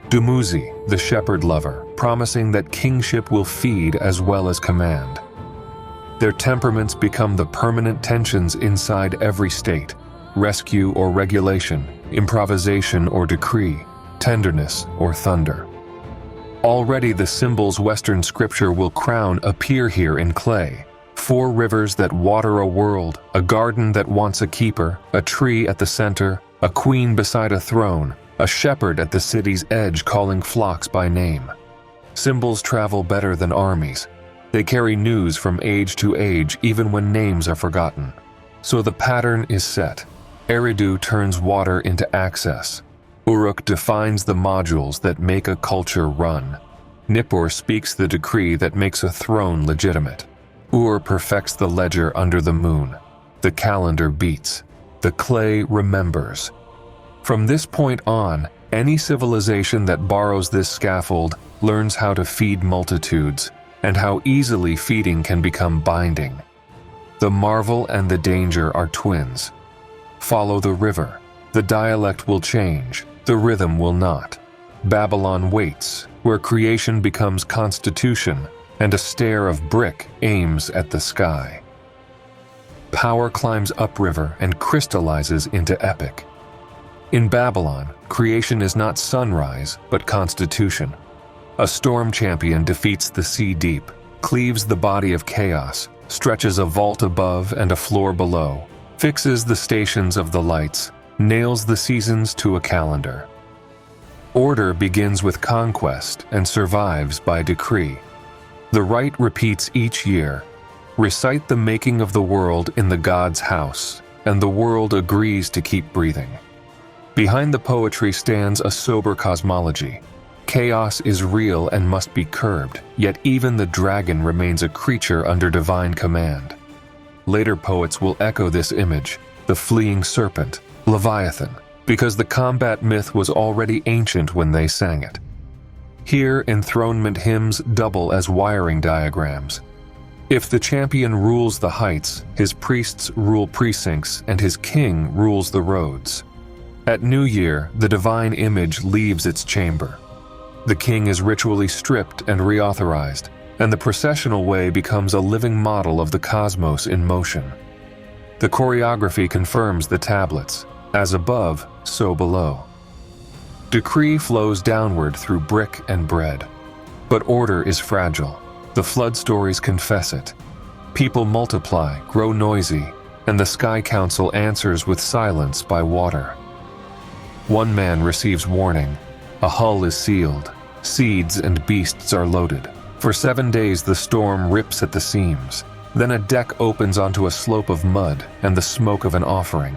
Dumuzi, the shepherd lover, promising that kingship will feed as well as command. Their temperaments become the permanent tensions inside every state: rescue or regulation, improvisation or decree, tenderness or thunder. Already the symbols Western scripture will crown appear here in clay. 4 rivers that water a world, a garden that wants a keeper, a tree at the center, a queen beside a throne, a shepherd at the city's edge calling flocks by name. Symbols travel better than armies. They carry news from age to age even when names are forgotten. So the pattern is set. Eridu turns water into access. Uruk defines the modules that make a culture run. Nippur speaks the decree that makes a throne legitimate. Ur perfects the ledger under the moon. The calendar beats. The clay remembers. From this point on, any civilization that borrows this scaffold learns how to feed multitudes, and how easily feeding can become binding. The marvel and the danger are twins. Follow the river. The dialect will change. The rhythm will not. Babylon waits, where creation becomes constitution, and a stair of brick aims at the sky. Power climbs upriver and crystallizes into epic. In Babylon, creation is not sunrise, but constitution. A storm champion defeats the sea deep, cleaves the body of chaos, stretches a vault above and a floor below, fixes the stations of the lights, nails the seasons to a calendar. Order begins with conquest and survives by decree. The rite repeats each year. Recite the making of the world in the God's house, and the world agrees to keep breathing. Behind the poetry stands a sober cosmology. Chaos is real and must be curbed, yet even the dragon remains a creature under divine command. Later poets will echo this image, the fleeing serpent, Leviathan, because the combat myth was already ancient when they sang it. Here, enthronement hymns double as wiring diagrams. If the champion rules the heights, his priests rule precincts, and his king rules the roads. At New Year, the divine image leaves its chamber. The king is ritually stripped and reauthorized, and the processional way becomes a living model of the cosmos in motion. The choreography confirms the tablets, as above, so below. Decree flows downward through brick and bread. But order is fragile. The flood stories confess it. People multiply, grow noisy, and the Sky Council answers with silence by water. One man receives warning. A hull is sealed. Seeds and beasts are loaded. For 7 days the storm rips at the seams. Then a deck opens onto a slope of mud and the smoke of an offering.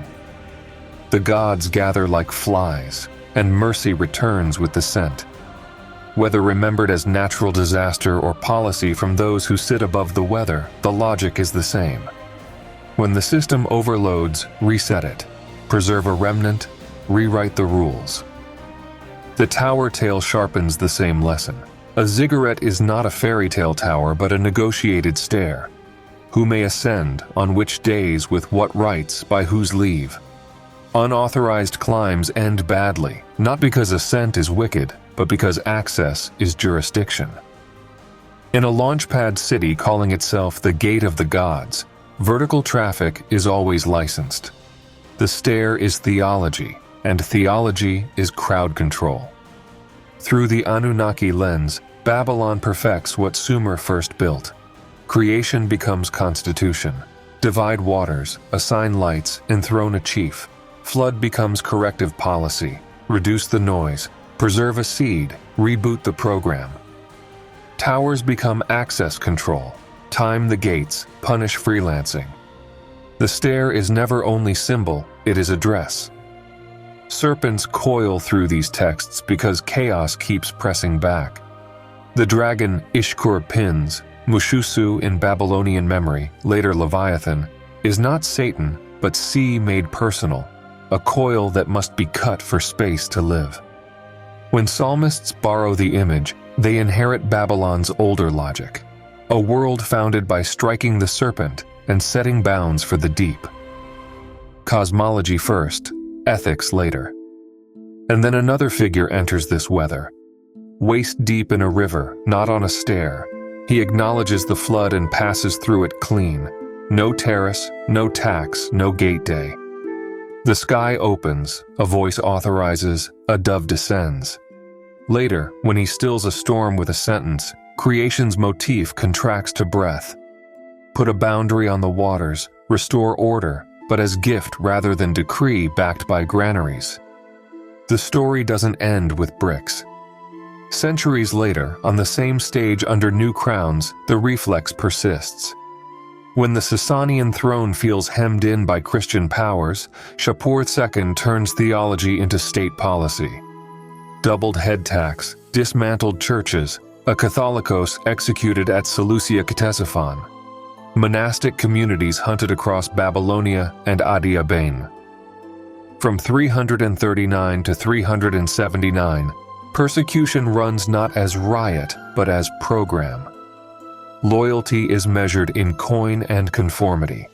The gods gather like flies, and mercy returns with the scent. Whether remembered as natural disaster or policy from those who sit above the weather, the logic is the same. When the system overloads, reset it. Preserve a remnant, rewrite the rules. The tower tale sharpens the same lesson. A ziggurat is not a fairy tale tower but a negotiated stair. Who may ascend, on which days, with what rights, by whose leave? Unauthorized climbs end badly, not because ascent is wicked, but because access is jurisdiction. In a launchpad city calling itself the Gate of the Gods, vertical traffic is always licensed. The stair is theology, and theology is crowd control. Through the Anunnaki lens, Babylon perfects what Sumer first built. Creation becomes constitution. Divide waters, assign lights, enthrone a chief. Flood becomes corrective policy. Reduce the noise, preserve a seed, reboot the program. Towers become access control. Time the gates, punish freelancing. The stair is never only symbol, it is address. Serpents coil through these texts because chaos keeps pressing back. The dragon Ishkur pins, Mushusu in Babylonian memory, later Leviathan, is not Satan, but sea made personal, a coil that must be cut for space to live. When psalmists borrow the image, they inherit Babylon's older logic, a world founded by striking the serpent and setting bounds for the deep. Cosmology first, ethics later. And then another figure enters this weather. Waist deep in a river, not on a stair, he acknowledges the flood and passes through it clean. No terrace, no tax, no gate day. The sky opens, a voice authorizes, a dove descends. Later, when he stills a storm with a sentence, creation's motif contracts to breath. Put a boundary on the waters, restore order, but as gift rather than decree backed by granaries. The story doesn't end with bricks. Centuries later, on the same stage under new crowns, the reflex persists. When the Sasanian throne feels hemmed in by Christian powers, Shapur II turns theology into state policy. Doubled head tax, dismantled churches, a Catholicos executed at Seleucia Ctesiphon. Monastic communities hunted across Babylonia and Adiabene. From 339 to 379, persecution runs not as riot, but as program. Loyalty is measured in coin and conformity.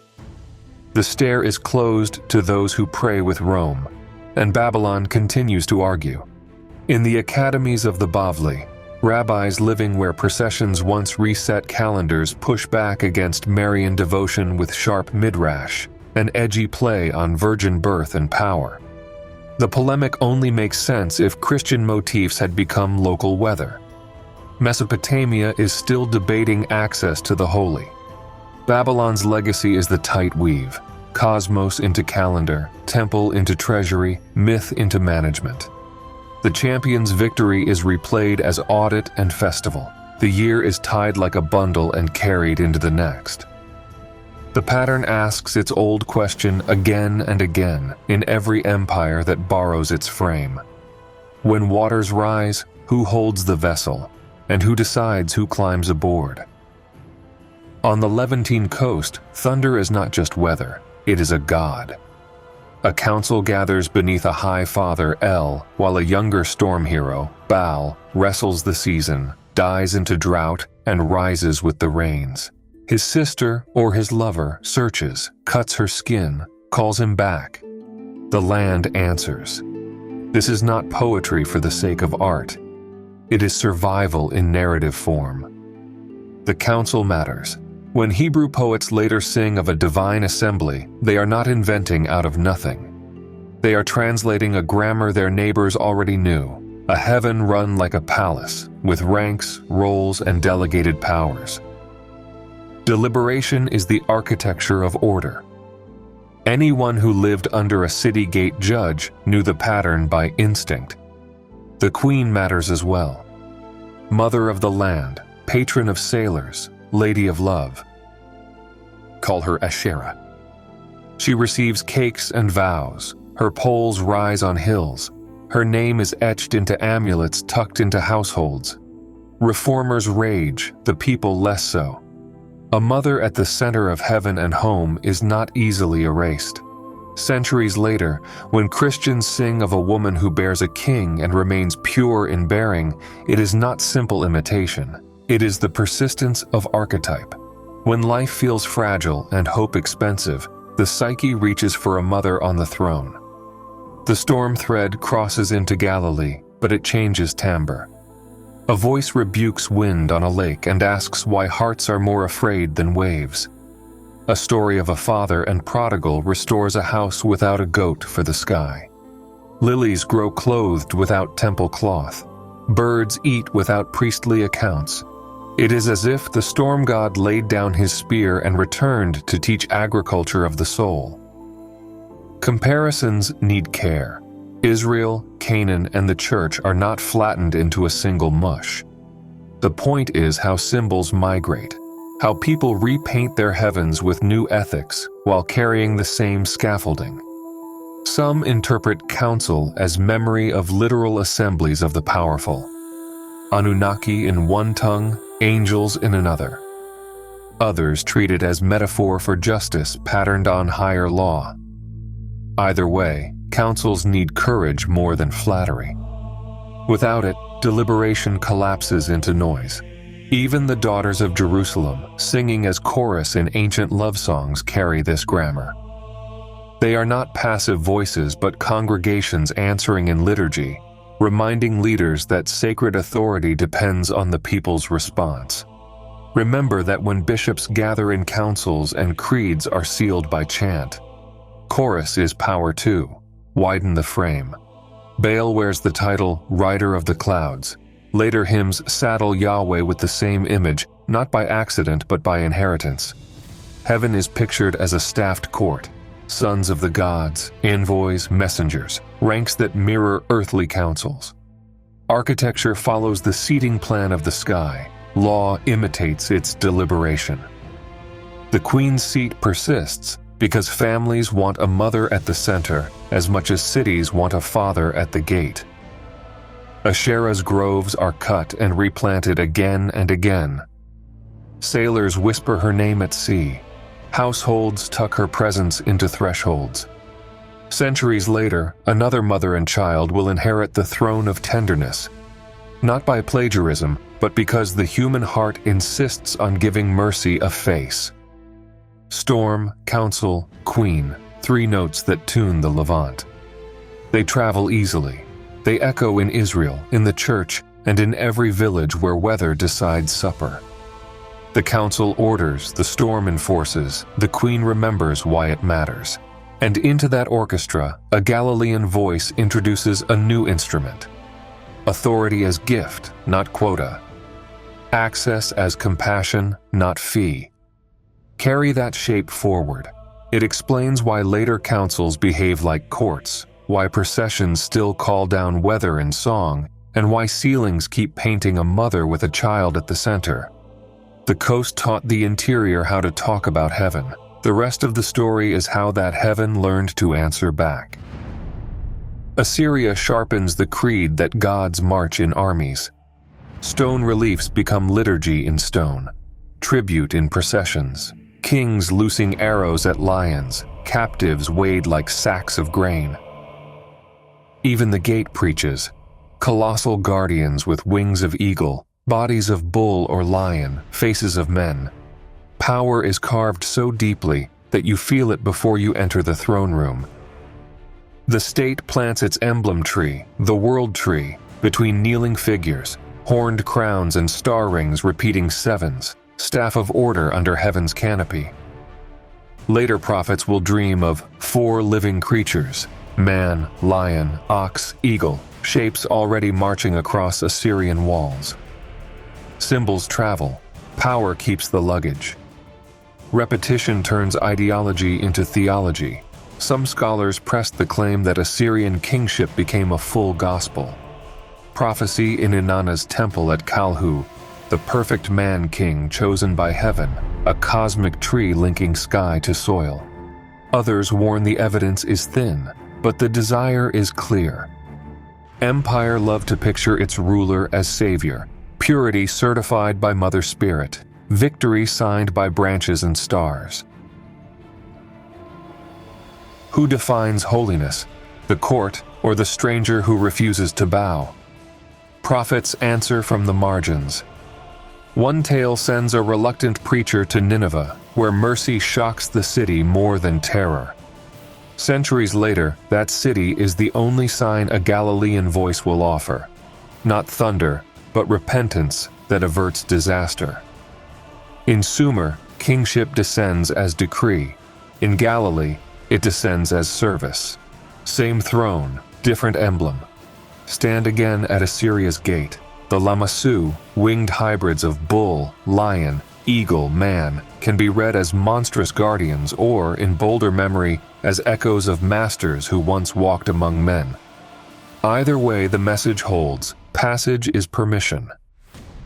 The stair is closed to those who pray with Rome, and Babylon continues to argue. In the academies of the Bavli, rabbis living where processions once reset calendars push back against Marian devotion with sharp midrash, an edgy play on virgin birth and power. The polemic only makes sense if Christian motifs had become local weather. Mesopotamia is still debating access to the holy. Babylon's legacy is the tight weave, cosmos into calendar, temple into treasury, myth into management. The champion's victory is replayed as audit and festival. The year is tied like a bundle and carried into the next. The pattern asks its old question again and again in every empire that borrows its frame. When waters rise, who holds the vessel, and who decides who climbs aboard? On the Levantine coast, thunder is not just weather, it is a god. A council gathers beneath a high father, El, while a younger storm hero, Baal, wrestles the season, dies into drought, and rises with the rains. His sister or his lover searches, cuts her skin, calls him back. The land answers. This is not poetry for the sake of art. It is survival in narrative form. The council matters. When Hebrew poets later sing of a divine assembly, they are not inventing out of nothing. They are translating a grammar their neighbors already knew, a heaven run like a palace, with ranks, roles, and delegated powers. Deliberation is the architecture of order. Anyone who lived under a city gate judge knew the pattern by instinct. The queen matters as well. Mother of the land, patron of sailors, lady of love. Call her Asherah. She receives cakes and vows. Her poles rise on hills. Her name is etched into amulets tucked into households. Reformers rage, the people less so. A mother at the center of heaven and home is not easily erased. Centuries later, when Christians sing of a woman who bears a king and remains pure in bearing, it is not simple imitation. It is the persistence of archetype. When life feels fragile and hope expensive, the psyche reaches for a mother on the throne. The storm thread crosses into Galilee, but it changes timbre. A voice rebukes wind on a lake and asks why hearts are more afraid than waves. A story of a father and prodigal restores a house without a goat for the sky. Lilies grow clothed without temple cloth. Birds eat without priestly accounts. It is as if the storm god laid down his spear and returned to teach agriculture of the soul. Comparisons need care. Israel, Canaan, and the church are not flattened into a single mush. The point is how symbols migrate, how people repaint their heavens with new ethics while carrying the same scaffolding. Some interpret council as memory of literal assemblies of the powerful. Anunnaki in one tongue, angels in another. Others treat it as metaphor for justice patterned on higher law. Either way, councils need courage more than flattery. Without it, deliberation collapses into noise. Even the daughters of Jerusalem, singing as chorus in ancient love songs, carry this grammar. They are not passive voices, but congregations answering in liturgy, reminding leaders that sacred authority depends on the people's response. Remember that when bishops gather in councils and creeds are sealed by chant. Chorus is power too. Widen the frame. Baal wears the title Rider of the Clouds. Later hymns saddle Yahweh with the same image, not by accident but by inheritance. Heaven is pictured as a staffed court, sons of the gods, envoys, messengers, ranks that mirror earthly councils. Architecture follows the seating plan of the sky. Law imitates its deliberation. The queen's seat persists because families want a mother at the center as much as cities want a father at the gate. Asherah's groves are cut and replanted again and again. Sailors whisper her name at sea. Households tuck her presence into thresholds. Centuries later, another mother and child will inherit the throne of tenderness, not by plagiarism, but because the human heart insists on giving mercy a face. Storm, council, queen, three notes that tune the Levant. They travel easily. They echo in Israel, in the church, and in every village where weather decides supper. The council orders, the storm enforces, the queen remembers why it matters. And into that orchestra, a Galilean voice introduces a new instrument. Authority as gift, not quota. Access as compassion, not fee. Carry that shape forward. It explains why later councils behave like courts, why processions still call down weather in song, and why ceilings keep painting a mother with a child at the center. The coast taught the interior how to talk about heaven. The rest of the story is how that heaven learned to answer back. Assyria sharpens the creed that gods march in armies. Stone reliefs become liturgy in stone, tribute in processions, kings loosing arrows at lions, captives weighed like sacks of grain. Even the gate preaches, colossal guardians with wings of eagle, bodies of bull or lion, faces of men. Power is carved so deeply that you feel it before you enter the throne room. The state plants its emblem tree, the world tree, between kneeling figures, horned crowns and star rings repeating sevens, staff of order under heaven's canopy. Later prophets will dream of 4 living creatures, man, lion, ox, eagle, shapes already marching across Assyrian walls. Symbols travel, power keeps the luggage. Repetition turns ideology into theology. Some scholars pressed the claim that Assyrian kingship became a full gospel. Prophecy in Inanna's temple at Kalhu, the perfect man-king chosen by heaven, a cosmic tree linking sky to soil. Others warn the evidence is thin, but the desire is clear. Empire loved to picture its ruler as savior, purity certified by Mother Spirit, victory signed by branches and stars. Who defines holiness, the court or the stranger who refuses to bow? Prophets answer from the margins. One tale sends a reluctant preacher to Nineveh, where mercy shocks the city more than terror. Centuries later, that city is the only sign a Galilean voice will offer. Not thunder, but repentance that averts disaster. In Sumer, kingship descends as decree. In Galilee, it descends as service. Same throne, different emblem. Stand again at Assyria's gate. The Lamassu, winged hybrids of bull, lion, eagle, man, can be read as monstrous guardians or, in bolder memory, as echoes of masters who once walked among men. Either way, the message holds. Passage is permission.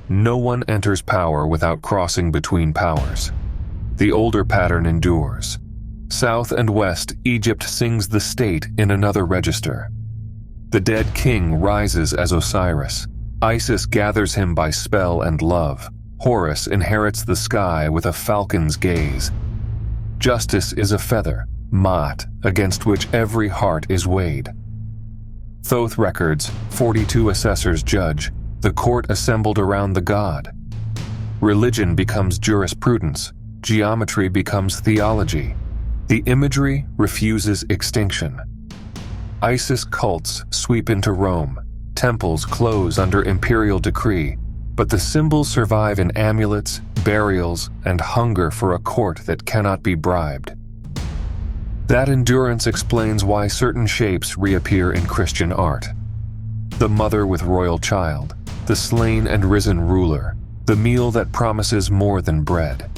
No one enters power without crossing between powers. The older pattern endures. South and west, Egypt sings the state in another register. The dead king rises as Osiris. Isis gathers him by spell and love. Horus inherits the sky with a falcon's gaze. Justice is a feather, Maat, against which every heart is weighed. Thoth records, 42 assessors judge, the court assembled around the god. Religion becomes jurisprudence, geometry becomes theology. The imagery refuses extinction. Isis cults sweep into Rome, temples close under imperial decree, but the symbols survive in amulets, burials, and hunger for a court that cannot be bribed. That endurance explains why certain shapes reappear in Christian art. The mother with royal child, the slain and risen ruler, the meal that promises more than bread.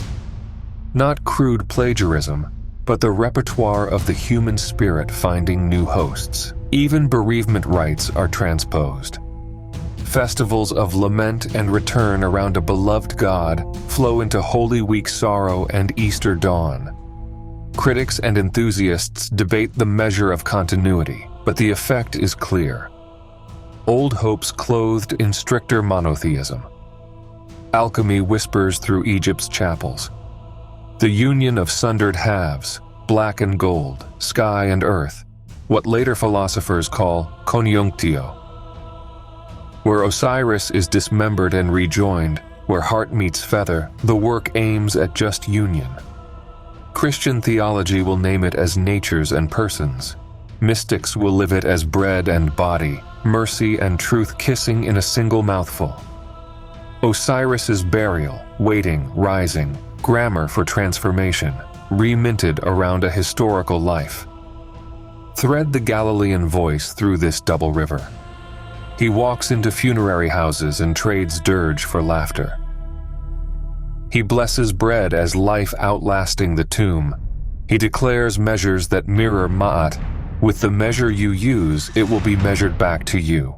Not crude plagiarism, but the repertoire of the human spirit finding new hosts. Even bereavement rites are transposed. Festivals of lament and return around a beloved god flow into Holy Week sorrow and Easter dawn. Critics and enthusiasts debate the measure of continuity, but the effect is clear. Old hopes clothed in stricter monotheism. Alchemy whispers through Egypt's chapels. The union of sundered halves, black and gold, sky and earth, what later philosophers call conjunctio. Where Osiris is dismembered and rejoined, where heart meets feather, the work aims at just union. Christian theology will name it as natures and persons. Mystics will live it as bread and body, mercy and truth kissing in a single mouthful. Osiris's burial, waiting, rising, grammar for transformation, reminted around a historical life. Thread the Galilean voice through this double river. He walks into funerary houses and trades dirge for laughter. He blesses bread as life outlasting the tomb. He declares measures that mirror Ma'at. With the measure you use, it will be measured back to you.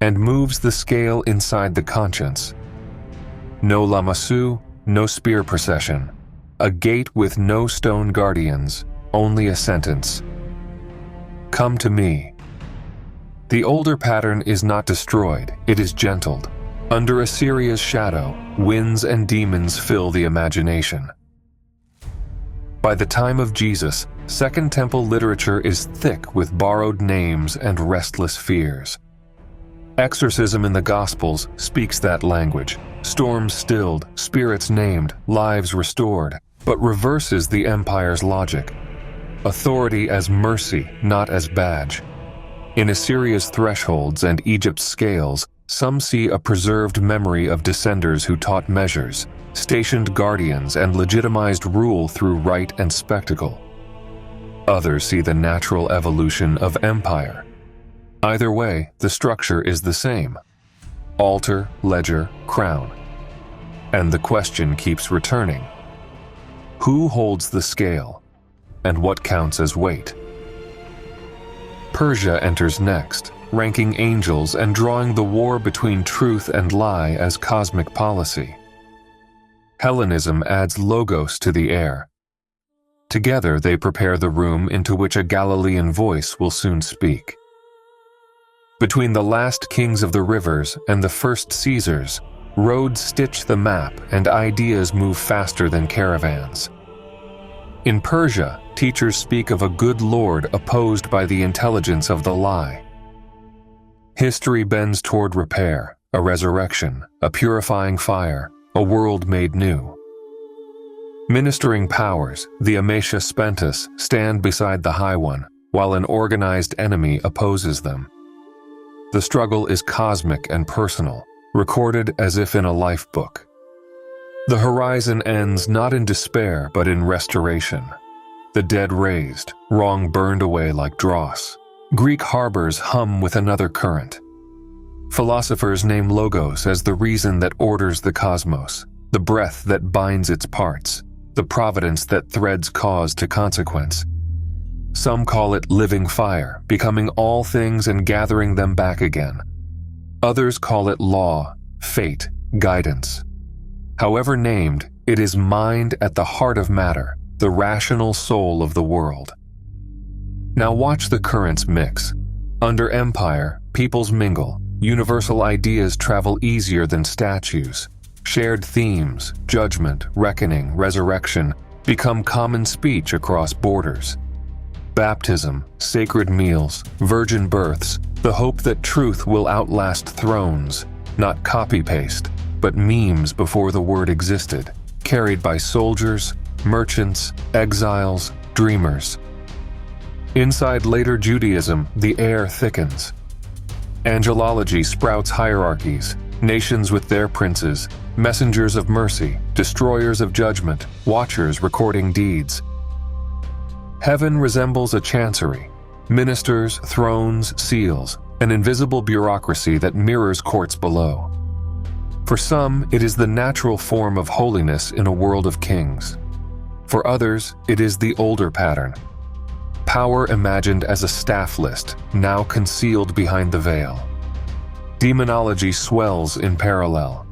And moves the scale inside the conscience. No lamassu, no spear procession. A gate with no stone guardians, only a sentence. Come to me. The older pattern is not destroyed, it is gentled. Under Assyria's shadow, winds and demons fill the imagination. By the time of Jesus, Second Temple literature is thick with borrowed names and restless fears. Exorcism in the Gospels speaks that language. Storms stilled, spirits named, lives restored, but reverses the empire's logic. Authority as mercy, not as badge. In Assyria's thresholds and Egypt's scales, some see a preserved memory of descenders who taught measures, stationed guardians, and legitimized rule through rite and spectacle. Others see the natural evolution of empire. Either way, the structure is the same. Altar, ledger, crown. And the question keeps returning. Who holds the scale? And what counts as weight? Persia enters next, ranking angels and drawing the war between truth and lie as cosmic policy. Hellenism adds logos to the air. Together they prepare the room into which a Galilean voice will soon speak. Between the last kings of the rivers and the first Caesars, roads stitch the map and ideas move faster than caravans. In Persia, teachers speak of a good lord opposed by the intelligence of the lie. History bends toward repair, a resurrection, a purifying fire, a world made new. Ministering powers, the Amatia Spentus, stand beside the High One, while an organized enemy opposes them. The struggle is cosmic and personal, recorded as if in a life book. The horizon ends not in despair but in restoration. The dead raised, wrong burned away like dross. Greek harbors hum with another current. Philosophers name logos as the reason that orders the cosmos, the breath that binds its parts, the providence that threads cause to consequence. Some call it living fire, becoming all things and gathering them back again. Others call it law, fate, guidance. However named, it is mind at the heart of matter, the rational soul of the world. Now watch the currents mix. Under empire, peoples mingle, universal ideas travel easier than statues. Shared themes, judgment, reckoning, resurrection, become common speech across borders. Baptism, sacred meals, virgin births, the hope that truth will outlast thrones, not copy-paste, but memes before the word existed, carried by soldiers, merchants, exiles, dreamers. Inside later Judaism, the air thickens. Angelology sprouts hierarchies, nations with their princes, messengers of mercy, destroyers of judgment, watchers recording deeds. Heaven resembles a chancery, ministers, thrones, seals, an invisible bureaucracy that mirrors courts below. For some, it is the natural form of holiness in a world of kings. For others, it is the older pattern. Power imagined as a staff list, now concealed behind the veil. Demonology swells in parallel.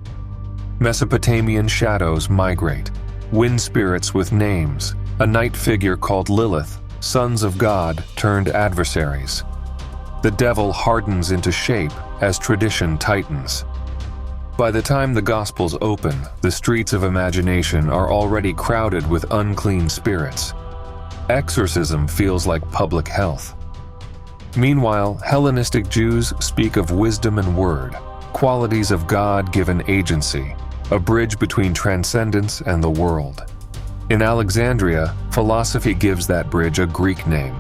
Mesopotamian shadows migrate, wind spirits with names, a night figure called Lilith, sons of God turned adversaries. The devil hardens into shape as tradition tightens. By the time the Gospels open, the streets of imagination are already crowded with unclean spirits. Exorcism feels like public health. Meanwhile, Hellenistic Jews speak of wisdom and word, qualities of God-given agency, a bridge between transcendence and the world. In Alexandria, philosophy gives that bridge a Greek name.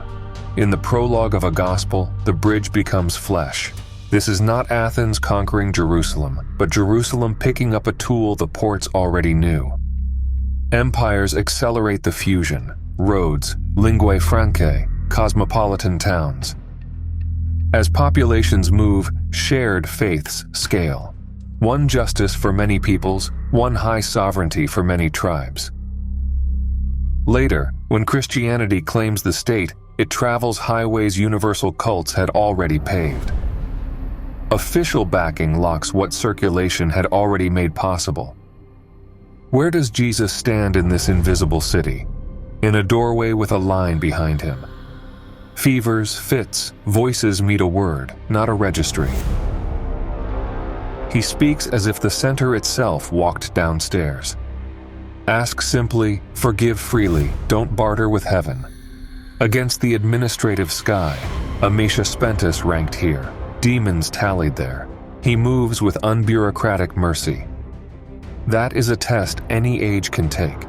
In the prologue of a gospel, the bridge becomes flesh. This is not Athens conquering Jerusalem, but Jerusalem picking up a tool the ports already knew. Empires accelerate the fusion. Roads, linguae francae, cosmopolitan towns. As populations move, shared faiths scale. One justice for many peoples, one high sovereignty for many tribes. Later, when Christianity claims the state, it travels highways universal cults had already paved. Official backing locks what circulation had already made possible. Where does Jesus stand in this invisible city? In a doorway with a line behind him. Fevers, fits, voices meet a word, not a registry. He speaks as if the center itself walked downstairs. Ask simply, forgive freely, don't barter with heaven. Against the administrative sky, a Mesha Spentus ranked here, demons tallied there. He moves with unbureaucratic mercy. That is a test any age can take.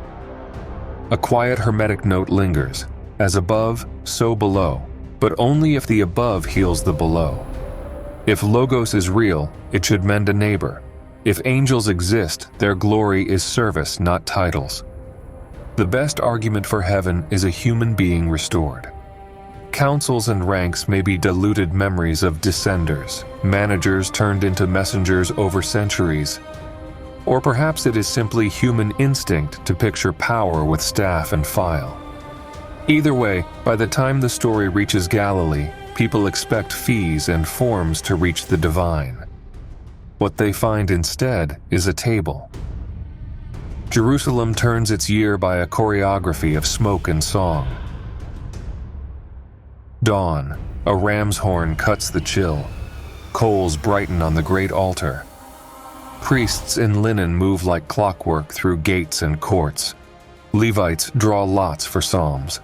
A quiet hermetic note lingers, as above, so below, but only if the above heals the below. If Logos is real, it should mend a neighbor. If angels exist, their glory is service, not titles. The best argument for heaven is a human being restored. Councils and ranks may be diluted memories of descenders, managers turned into messengers over centuries. Or perhaps it is simply human instinct to picture power with staff and file. Either way, by the time the story reaches Galilee, people expect fees and forms to reach the divine. What they find instead is a table. Jerusalem turns its year by a choreography of smoke and song. Dawn, a ram's horn cuts the chill. Coals brighten on the great altar. Priests in linen move like clockwork through gates and courts. Levites draw lots for psalms.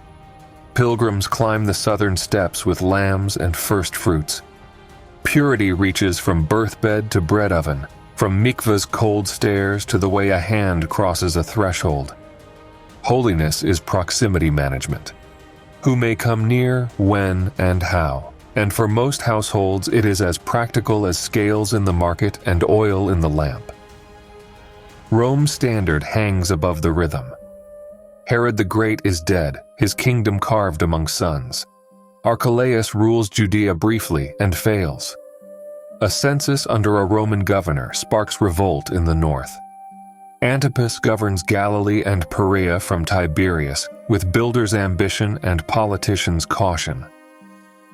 Pilgrims climb the southern steps with lambs and first fruits. Purity reaches from birthbed to bread oven, from mikvah's cold stairs to the way a hand crosses a threshold. Holiness is proximity management. Who may come near, when, and how. And for most households, it is as practical as scales in the market and oil in the lamp. Rome's standard hangs above the rhythm. Herod the Great is dead, his kingdom carved among sons. Archelaus rules Judea briefly and fails. A census under a Roman governor sparks revolt in the north. Antipas governs Galilee and Perea from Tiberias, with builders' ambition and politicians' caution.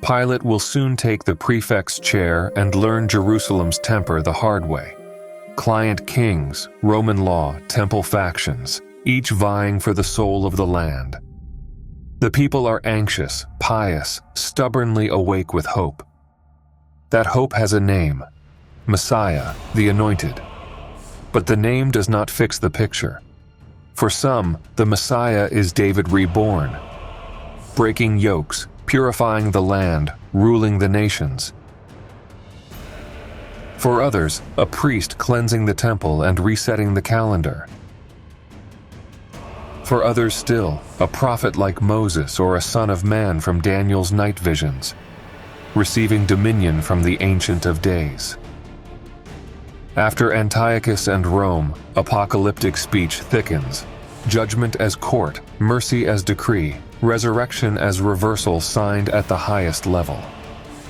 Pilate will soon take the prefect's chair and learn Jerusalem's temper the hard way. Client kings, Roman law, temple factions, each vying for the soul of the land. The people are anxious, pious, stubbornly awake with hope. That hope has a name, Messiah, the Anointed. But the name does not fix the picture. For some, the Messiah is David reborn, breaking yokes, purifying the land, ruling the nations. For others, a priest cleansing the temple and resetting the calendar. For others still, a prophet like Moses or a son of man from Daniel's night visions, receiving dominion from the Ancient of Days. After Antiochus and Rome, apocalyptic speech thickens, judgment as court, mercy as decree, resurrection as reversal signed at the highest level.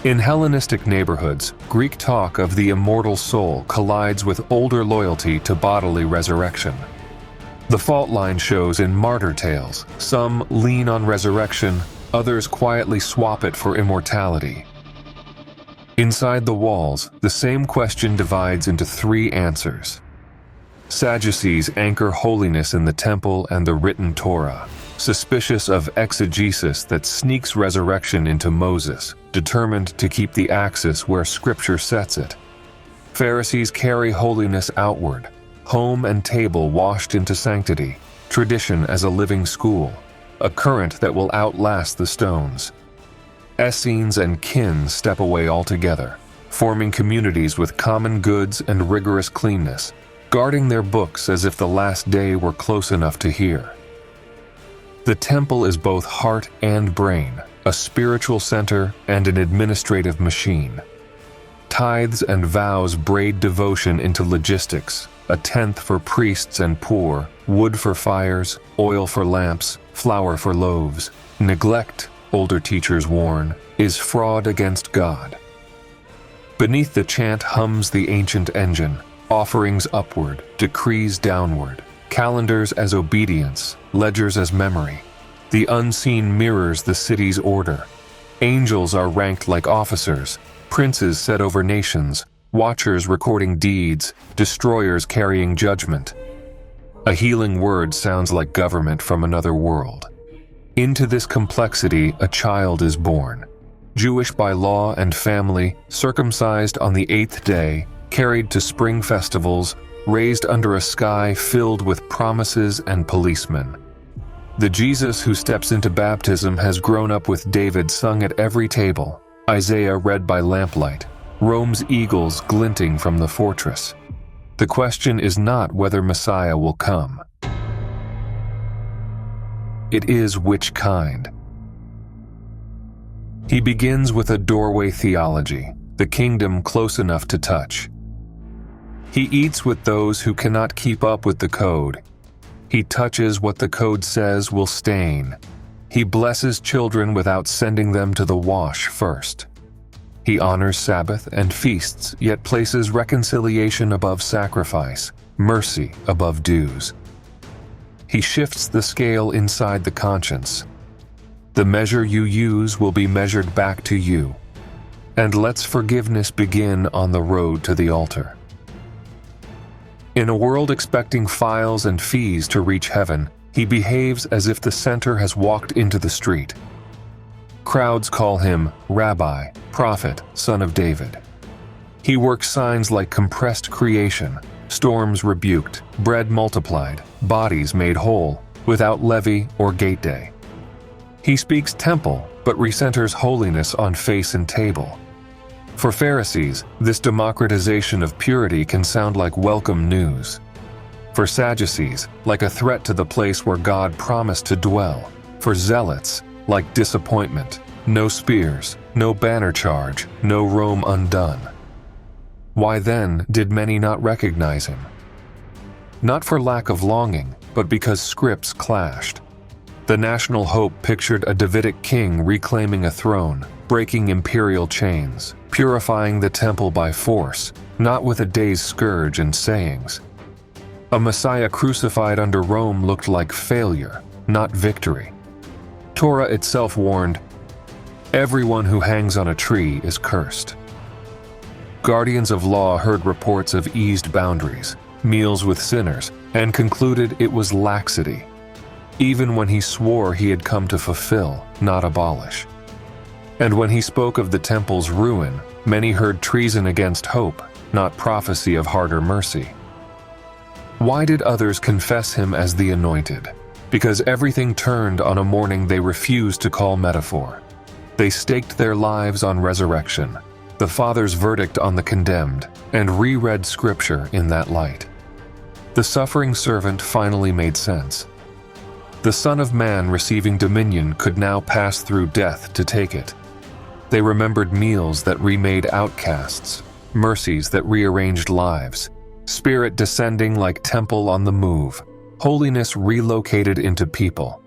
In Hellenistic neighborhoods, Greek talk of the immortal soul collides with older loyalty to bodily resurrection. The fault line shows in martyr tales. Some lean on resurrection, others quietly swap it for immortality. Inside the walls, the same question divides into three answers. Sadducees anchor holiness in the temple and the written Torah, suspicious of exegesis that sneaks resurrection into Moses, determined to keep the axis where Scripture sets it. Pharisees carry holiness outward, home and table washed into sanctity, tradition as a living school, a current that will outlast the stones. Essenes and kin step away altogether, forming communities with common goods and rigorous cleanness, guarding their books as if the last day were close enough to hear. The temple is both heart and brain, a spiritual center and an administrative machine. Tithes and vows braid devotion into logistics, a tenth for priests and poor, wood for fires, oil for lamps, flour for loaves. Neglect, older teachers warn, is fraud against God. Beneath the chant hums the ancient engine, offerings upward, decrees downward, calendars as obedience, ledgers as memory. The unseen mirrors the city's order. Angels are ranked like officers, princes set over nations, watchers recording deeds, destroyers carrying judgment. A healing word sounds like government from another world. Into this complexity, a child is born. Jewish by law and family, circumcised on the 8th day, carried to spring festivals, raised under a sky filled with promises and policemen. The Jesus who steps into baptism has grown up with David sung at every table, Isaiah read by lamplight, Rome's eagles glinting from the fortress. The question is not whether Messiah will come. It is which kind. He begins with a doorway theology, the kingdom close enough to touch. He eats with those who cannot keep up with the code. He touches what the code says will stain. He blesses children without sending them to the wash first. He honors Sabbath and feasts, yet places reconciliation above sacrifice, mercy above dues. He shifts the scale inside the conscience. The measure you use will be measured back to you. And lets forgiveness begin on the road to the altar. In a world expecting files and fees to reach heaven, he behaves as if the center has walked into the street. Crowds call him Rabbi, Prophet, Son of David. He works signs like compressed creation, storms rebuked, bread multiplied, bodies made whole, without levy or gate day. He speaks temple, but recenters holiness on face and table. For Pharisees, this democratization of purity can sound like welcome news. For Sadducees, like a threat to the place where God promised to dwell. For Zealots, like disappointment, no spears, no banner charge, no Rome undone. Why then did many not recognize him? Not for lack of longing, but because scripts clashed. The national hope pictured a Davidic king reclaiming a throne, breaking imperial chains, purifying the temple by force, not with a day's scourge and sayings. A Messiah crucified under Rome looked like failure, not victory. Torah itself warned, "Everyone who hangs on a tree is cursed." Guardians of law heard reports of eased boundaries, meals with sinners, and concluded it was laxity, even when he swore he had come to fulfill, not abolish. And when he spoke of the temple's ruin, many heard treason against hope, not prophecy of harder mercy. Why did others confess him as the Anointed? Because everything turned on a morning they refused to call metaphor. They staked their lives on resurrection, the Father's verdict on the condemned, and reread Scripture in that light. The suffering servant finally made sense. The Son of Man receiving dominion could now pass through death to take it. They remembered meals that remade outcasts, mercies that rearranged lives, Spirit descending like temple on the move, holiness relocated into people.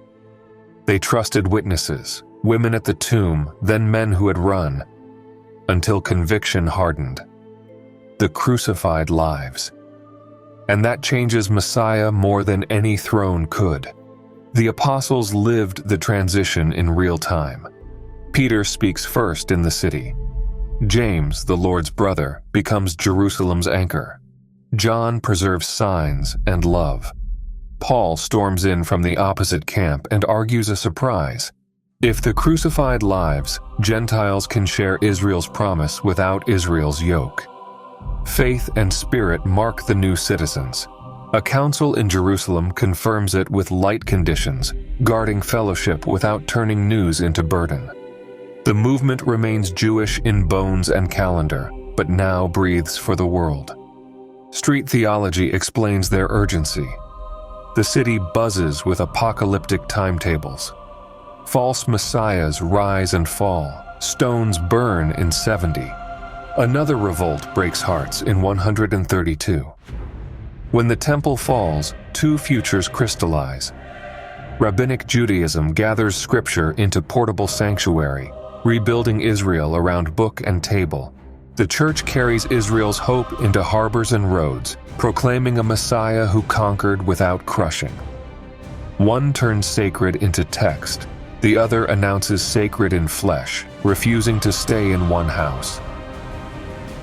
They trusted witnesses, women at the tomb, then men who had run, until conviction hardened. The crucified lives. And that changes Messiah more than any throne could. The apostles lived the transition in real time. Peter speaks first in the city. James, the Lord's brother, becomes Jerusalem's anchor. John preserves signs and love. Paul storms in from the opposite camp and argues a surprise. If the crucified lives, Gentiles can share Israel's promise without Israel's yoke. Faith and spirit mark the new citizens. A council in Jerusalem confirms it with light conditions, guarding fellowship without turning news into burden. The movement remains Jewish in bones and calendar, but now breathes for the world. Street theology explains their urgency. The city buzzes with apocalyptic timetables. False messiahs rise and fall. Stones burn in 70. Another revolt breaks hearts in 132. When the temple falls, two futures crystallize. Rabbinic Judaism gathers scripture into portable sanctuary, rebuilding Israel around book and table. The church carries Israel's hope into harbors and roads, proclaiming a Messiah who conquered without crushing. One turns sacred into text, the other announces sacred in flesh, refusing to stay in one house.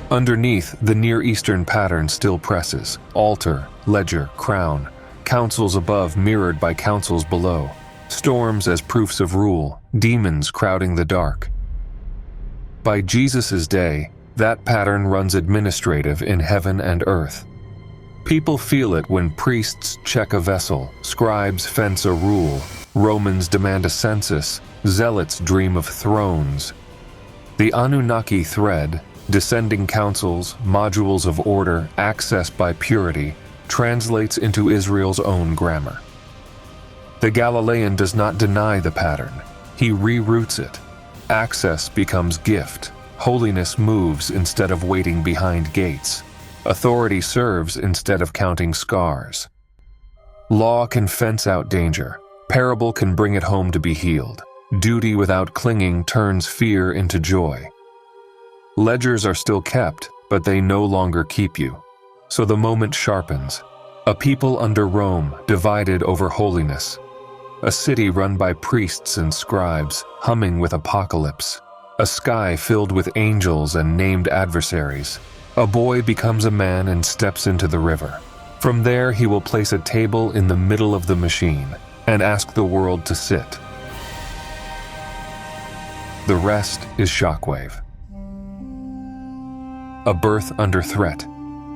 Underneath, the Near Eastern pattern still presses: altar, ledger, crown, councils above mirrored by councils below, storms as proofs of rule, demons crowding the dark. By Jesus' day, that pattern runs administrative in heaven and earth. People feel it when priests check a vessel, scribes fence a rule, Romans demand a census, zealots dream of thrones. The Anunnaki thread, descending councils, modules of order, access by purity, translates into Israel's own grammar. The Galilean does not deny the pattern, he reroutes it. Access becomes gift, holiness moves instead of waiting behind gates, authority serves instead of counting scars. Law can fence out danger, parable can bring it home to be healed, duty without clinging turns fear into joy. Ledgers are still kept, but they no longer keep you. So the moment sharpens. A people under Rome, divided over holiness. A city run by priests and scribes, humming with apocalypse. A sky filled with angels and named adversaries. A boy becomes a man and steps into the river. From there he will place a table in the middle of the machine and ask the world to sit. The rest is shockwave. A birth under threat.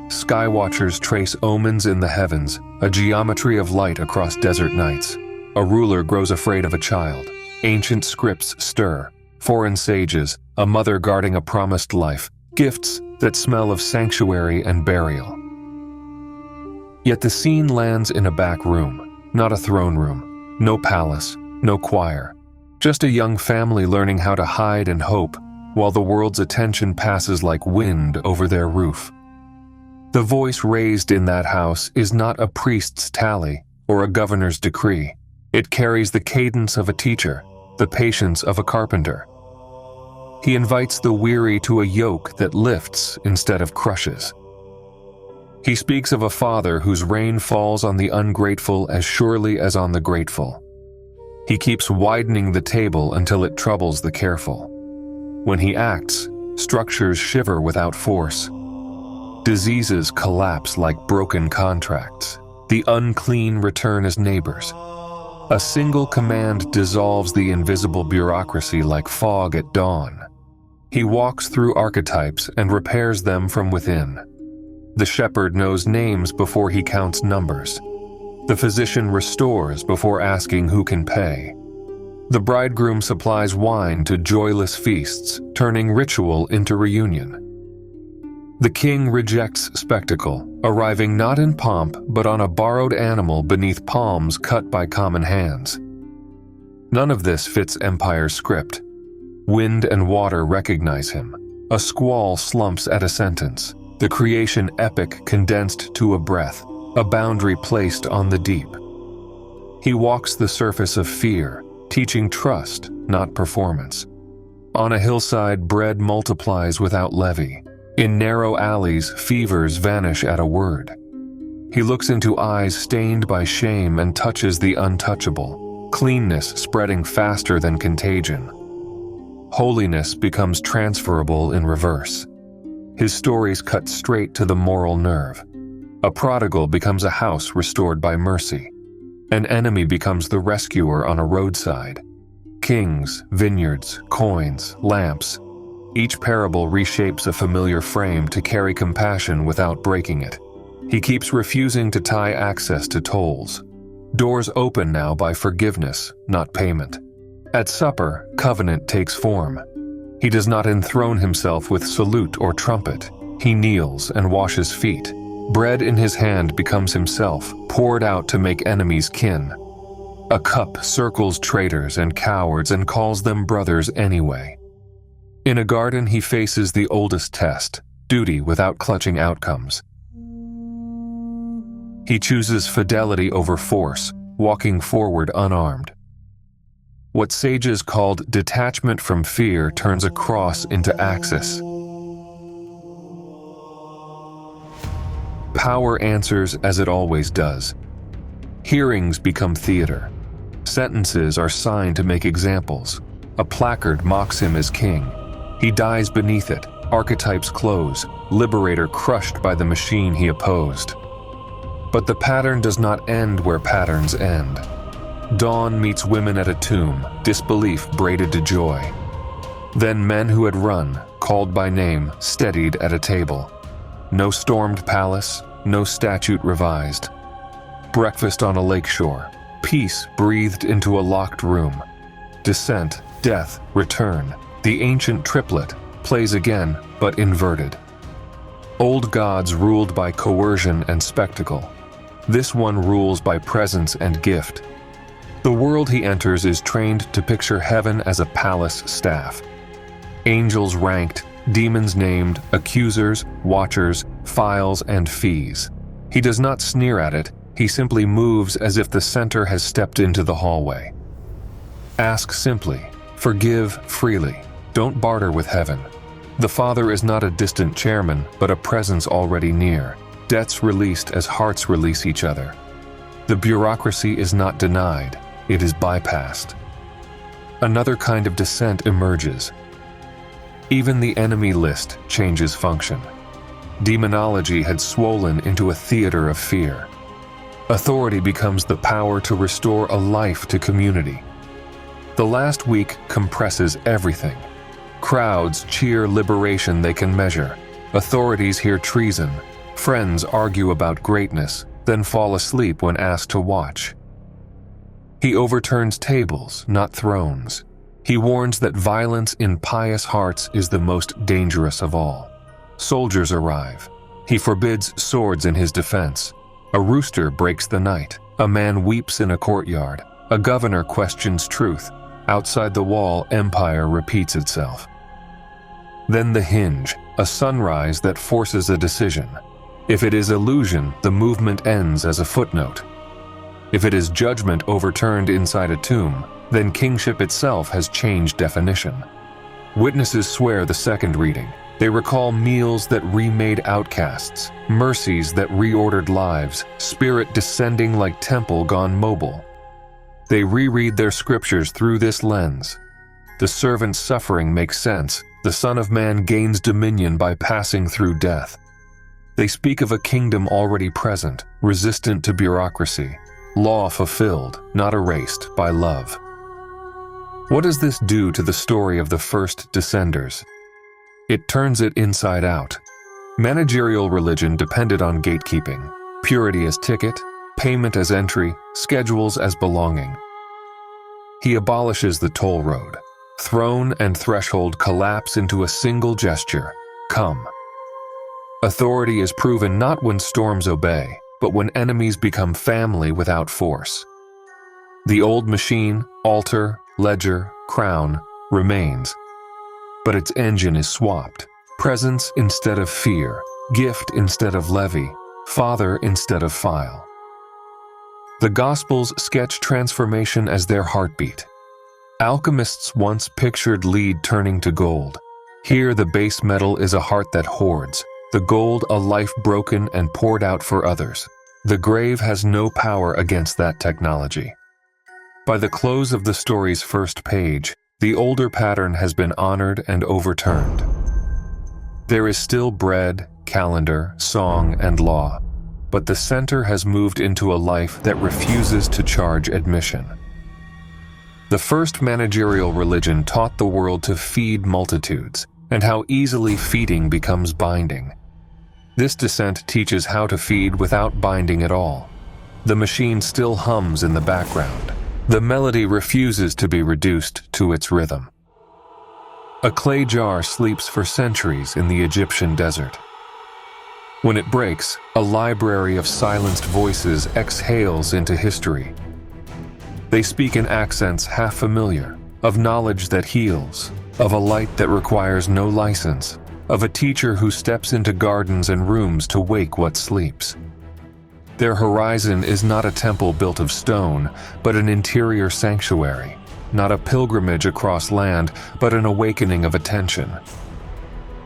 Skywatchers trace omens in the heavens, a geometry of light across desert nights. A ruler grows afraid of a child. Ancient scripts stir. Foreign sages, a mother guarding a promised life. Gifts that smell of sanctuary and burial. Yet the scene lands in a back room, not a throne room. No palace, no choir. Just a young family learning how to hide and hope, while the world's attention passes like wind over their roof. The voice raised in that house is not a priest's tally or a governor's decree. It carries the cadence of a teacher, the patience of a carpenter. He invites the weary to a yoke that lifts instead of crushes. He speaks of a father whose rain falls on the ungrateful as surely as on the grateful. He keeps widening the table until it troubles the careful. When he acts, structures shiver without force. Diseases collapse like broken contracts. The unclean return as neighbors. A single command dissolves the invisible bureaucracy like fog at dawn. He walks through archetypes and repairs them from within. The shepherd knows names before he counts numbers. The physician restores before asking who can pay. The bridegroom supplies wine to joyless feasts, turning ritual into reunion. The king rejects spectacle, arriving not in pomp but on a borrowed animal beneath palms cut by common hands. None of this fits empire's script. Wind and water recognize him. A squall slumps at a sentence. The creation epic condensed to a breath, a boundary placed on the deep. He walks the surface of fear, teaching trust, not performance. On a hillside, bread multiplies without levy. In narrow alleys, fevers vanish at a word. He looks into eyes stained by shame and touches the untouchable, cleanness spreading faster than contagion. Holiness becomes transferable in reverse. His stories cut straight to the moral nerve. A prodigal becomes a house restored by mercy. An enemy becomes the rescuer on a roadside. Kings, vineyards, coins, lamps. Each parable reshapes a familiar frame to carry compassion without breaking it. He keeps refusing to tie access to tolls. Doors open now by forgiveness, not payment. At supper, covenant takes form. He does not enthrone himself with salute or trumpet. He kneels and washes feet. Bread in his hand becomes himself, poured out to make enemies kin. A cup circles traitors and cowards and calls them brothers anyway. In a garden, he faces the oldest test, duty without clutching outcomes. He chooses fidelity over force, walking forward unarmed. What sages called detachment from fear turns a cross into axis. Power answers as it always does. Hearings become theater. Sentences are signed to make examples. A placard mocks him as king. He dies beneath it. Archetypes close, liberator crushed by the machine he opposed. But the pattern does not end where patterns end. Dawn meets women at a tomb, disbelief braided to joy. Then men who had run, called by name, steadied at a table. No stormed palace, no statute revised. Breakfast on a lakeshore, peace breathed into a locked room. Descent, death, return. The ancient triplet plays again, but inverted. Old gods ruled by coercion and spectacle. This one rules by presence and gift. The world he enters is trained to picture heaven as a palace staff. Angels ranked, demons named, accusers, watchers, files, and fees. He does not sneer at it, he simply moves as if the center has stepped into the hallway. Ask simply, forgive freely, don't barter with heaven. The Father is not a distant chairman, but a presence already near. Debts released as hearts release each other. The bureaucracy is not denied, it is bypassed. Another kind of dissent emerges. Even the enemy list changes function. Demonology had swollen into a theater of fear. Authority becomes the power to restore a life to community. The last week compresses everything. Crowds cheer liberation they can measure. Authorities hear treason. Friends argue about greatness, then fall asleep when asked to watch. He overturns tables, not thrones. He warns that violence in pious hearts is the most dangerous of all. Soldiers arrive. He forbids swords in his defense. A rooster breaks the night. A man weeps in a courtyard. A governor questions truth. Outside the wall, empire repeats itself. Then the hinge, a sunrise that forces a decision. If it is illusion, the movement ends as a footnote. If it is judgment overturned inside a tomb, then kingship itself has changed definition. Witnesses swear the second reading. They recall meals that remade outcasts, mercies that reordered lives, spirit descending like temple gone mobile. They reread their scriptures through this lens. The servant's suffering makes sense. The Son of Man gains dominion by passing through death. They speak of a kingdom already present, resistant to bureaucracy, law fulfilled, not erased by love. What does this do to the story of the first descenders? It turns it inside out. Managerial religion depended on gatekeeping, purity as ticket, payment as entry, schedules as belonging. He abolishes the toll road. Throne and threshold collapse into a single gesture, come. Authority is proven not when storms obey, but when enemies become family without force. The old machine, altar, ledger, crown, remains, but its engine is swapped. Presence instead of fear, gift instead of levy, father instead of file. The Gospels sketch transformation as their heartbeat. Alchemists once pictured lead turning to gold. Here the base metal is a heart that hoards, the gold a life broken and poured out for others. The grave has no power against that technology. By the close of the story's first page, the older pattern has been honored and overturned. There is still bread, calendar, song, and law, but the center has moved into a life that refuses to charge admission. The first managerial religion taught the world to feed multitudes, and how easily feeding becomes binding. This descent teaches how to feed without binding at all. The machine still hums in the background. The melody refuses to be reduced to its rhythm. A clay jar sleeps for centuries in the Egyptian desert. When it breaks, a library of silenced voices exhales into history. They speak in accents half familiar, of knowledge that heals, of a light that requires no license, of a teacher who steps into gardens and rooms to wake what sleeps. Their horizon is not a temple built of stone, but an interior sanctuary, not a pilgrimage across land, but an awakening of attention.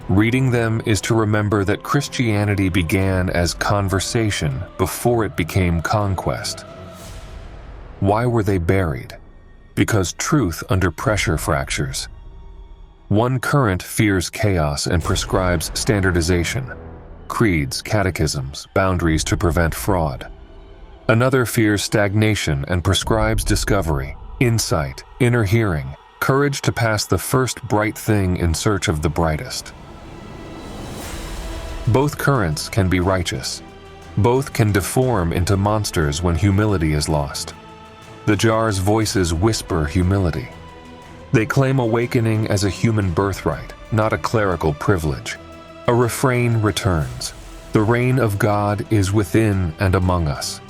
Reading them is to remember that Christianity began as conversation before it became conquest. Why were they buried? Because truth under pressure fractures. One current fears chaos and prescribes standardization, creeds, catechisms, boundaries to prevent fraud. Another fears stagnation and prescribes discovery, insight, inner hearing, courage to pass the first bright thing in search of the brightest. Both currents can be righteous. Both can deform into monsters when humility is lost. The jar's voices whisper humility. They claim awakening as a human birthright, not a clerical privilege. A refrain returns. The reign of God is within and among us.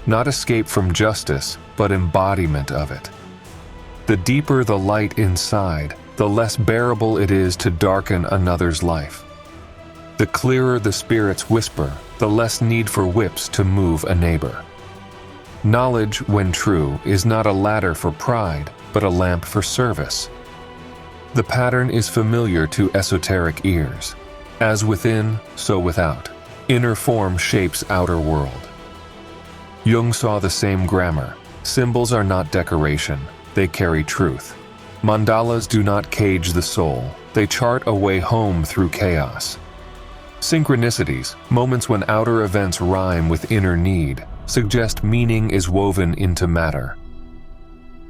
Not escape from justice, but embodiment of it. The deeper the light inside, the less bearable it is to darken another's life. The clearer the Spirit's whisper, the less need for whips to move a neighbor. Knowledge, when true, is not a ladder for pride, but a lamp for service. The pattern is familiar to esoteric ears. As within, so without. Inner form shapes outer world. Jung saw the same grammar. Symbols are not decoration, they carry truth. Mandalas do not cage the soul, they chart a way home through chaos. Synchronicities, moments when outer events rhyme with inner need, suggest meaning is woven into matter.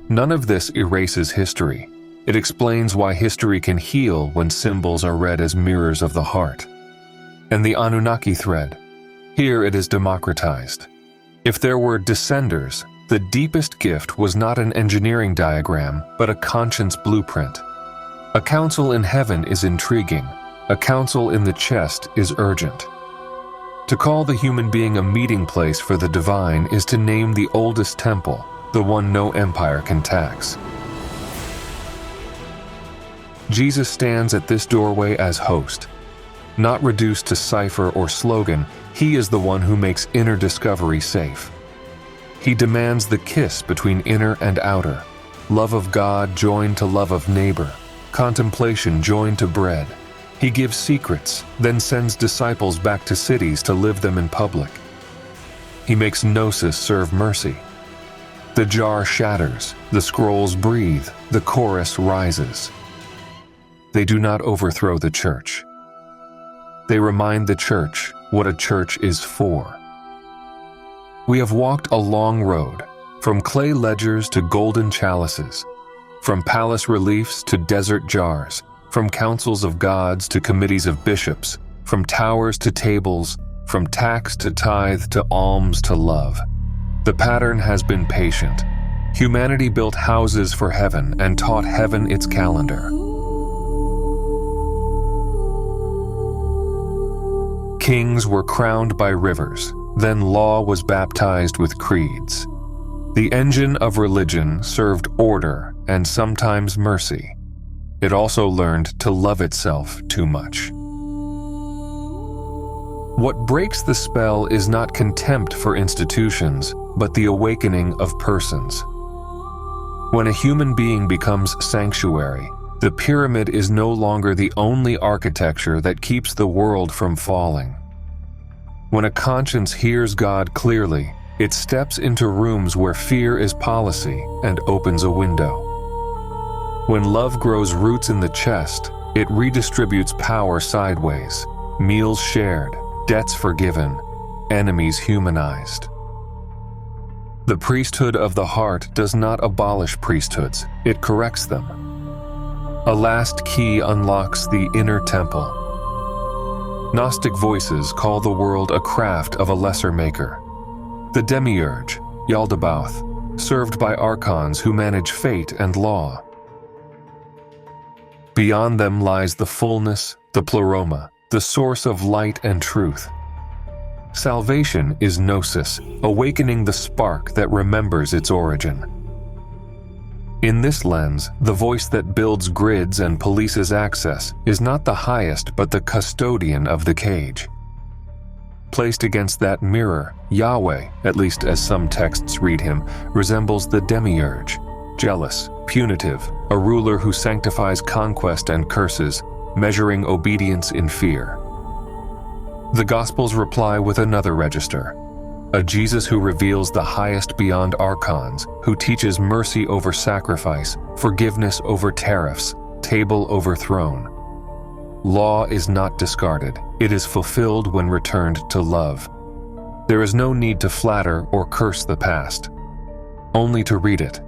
None of this erases history. It explains why history can heal when symbols are read as mirrors of the heart. And the Anunnaki thread. Here it is democratized. If there were descenders, the deepest gift was not an engineering diagram, but a conscience blueprint. A council in heaven is intriguing. A council in the chest is urgent. To call the human being a meeting place for the divine is to name the oldest temple, the one no empire can tax. Jesus stands at this doorway as host. Not reduced to cipher or slogan, he is the one who makes inner discovery safe. He demands the kiss between inner and outer, love of God joined to love of neighbor, contemplation joined to bread. He gives secrets, then sends disciples back to cities to live them in public. He makes gnosis serve mercy. The jar shatters, the scrolls breathe, the chorus rises. They do not overthrow the church. They remind the church what a church is for. We have walked a long road, from clay ledgers to golden chalices, from palace reliefs to desert jars, from councils of gods to committees of bishops, from towers to tables, from tax to tithe to alms to love. The pattern has been patient. Humanity built houses for heaven and taught heaven its calendar. Kings were crowned by rivers, then law was baptized with creeds. The engine of religion served order and sometimes mercy. It also learned to love itself too much. What breaks the spell is not contempt for institutions, but the awakening of persons. When a human being becomes sanctuary, the pyramid is no longer the only architecture that keeps the world from falling. When a conscience hears God clearly, it steps into rooms where fear is policy and opens a window. When love grows roots in the chest, it redistributes power sideways, meals shared, debts forgiven, enemies humanized. The priesthood of the heart does not abolish priesthoods, it corrects them. A last key unlocks the inner temple. Gnostic voices call the world a craft of a lesser maker. The demiurge, Yaldabaoth, served by archons who manage fate and law. Beyond them lies the fullness, the pleroma, the source of light and truth. Salvation is gnosis, awakening the spark that remembers its origin. In this lens, the voice that builds grids and polices access is not the highest but the custodian of the cage. Placed against that mirror, Yahweh, at least as some texts read him, resembles the demiurge, jealous, punitive, a ruler who sanctifies conquest and curses, measuring obedience in fear. The Gospels reply with another register, a Jesus who reveals the highest beyond archons, who teaches mercy over sacrifice, forgiveness over tariffs, table over throne. Law is not discarded, it is fulfilled when returned to love. There is no need to flatter or curse the past, only to read it.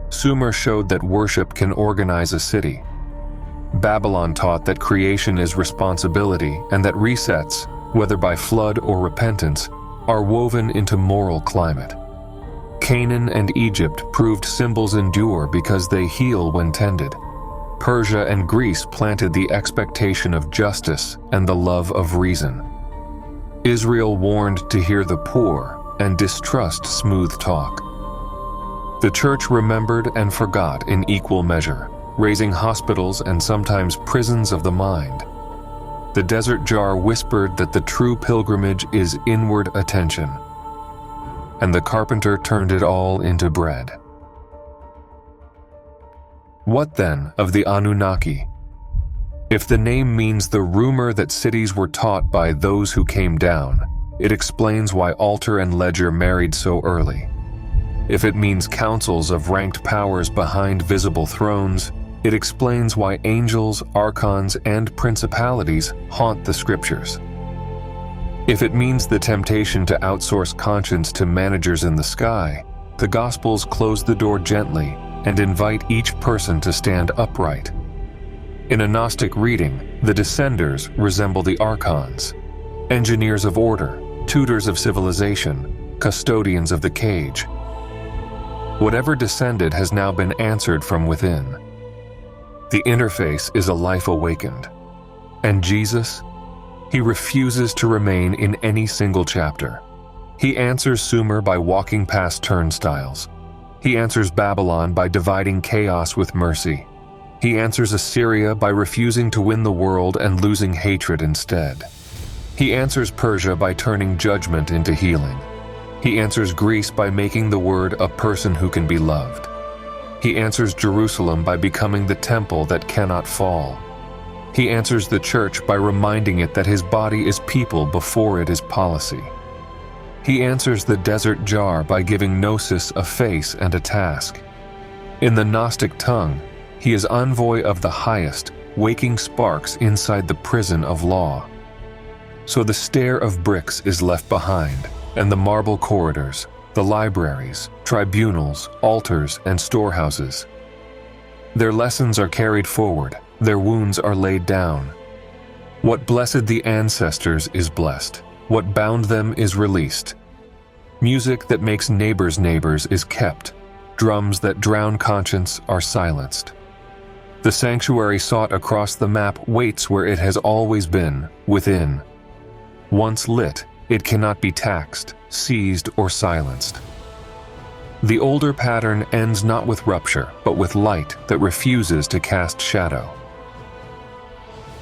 Sumer showed that worship can organize a city. Babylon taught that creation is responsibility and that resets, whether by flood or repentance, are woven into moral climate. Canaan and Egypt proved symbols endure because they heal when tended. Persia and Greece planted the expectation of justice and the love of reason. Israel warned to hear the poor and distrust smooth talk. The church remembered and forgot in equal measure, raising hospitals and sometimes prisons of the mind. The desert jar whispered that the true pilgrimage is inward attention, and the carpenter turned it all into bread. What then of the Anunnaki? If the name means the rumor that cities were taught by those who came down, it explains why altar and ledger married so early. If it means councils of ranked powers behind visible thrones, it explains why angels, archons, and principalities haunt the scriptures. If it means the temptation to outsource conscience to managers in the sky, the Gospels close the door gently and invite each person to stand upright. In a Gnostic reading, the descenders resemble the archons, engineers of order, tutors of civilization, custodians of the cage. Whatever descended has now been answered from within. The interface is a life awakened. And Jesus? He refuses to remain in any single chapter. He answers Sumer by walking past turnstiles. He answers Babylon by dividing chaos with mercy. He answers Assyria by refusing to win the world and losing hatred instead. He answers Persia by turning judgment into healing. He answers Greece by making the word a person who can be loved. He answers Jerusalem by becoming the temple that cannot fall. He answers the church by reminding it that his body is people before it is policy. He answers the desert jar by giving Gnosis a face and a task. In the Gnostic tongue, he is envoy of the highest, waking sparks inside the prison of law. So the stair of bricks is left behind, and the marble corridors, the libraries, tribunals, altars, and storehouses. Their lessons are carried forward, their wounds are laid down. What blessed the ancestors is blessed, what bound them is released. Music that makes neighbors neighbors is kept, drums that drown conscience are silenced. The sanctuary sought across the map waits where it has always been, within. Once lit, it cannot be taxed, seized, or silenced. The older pattern ends not with rupture, but with light that refuses to cast shadow.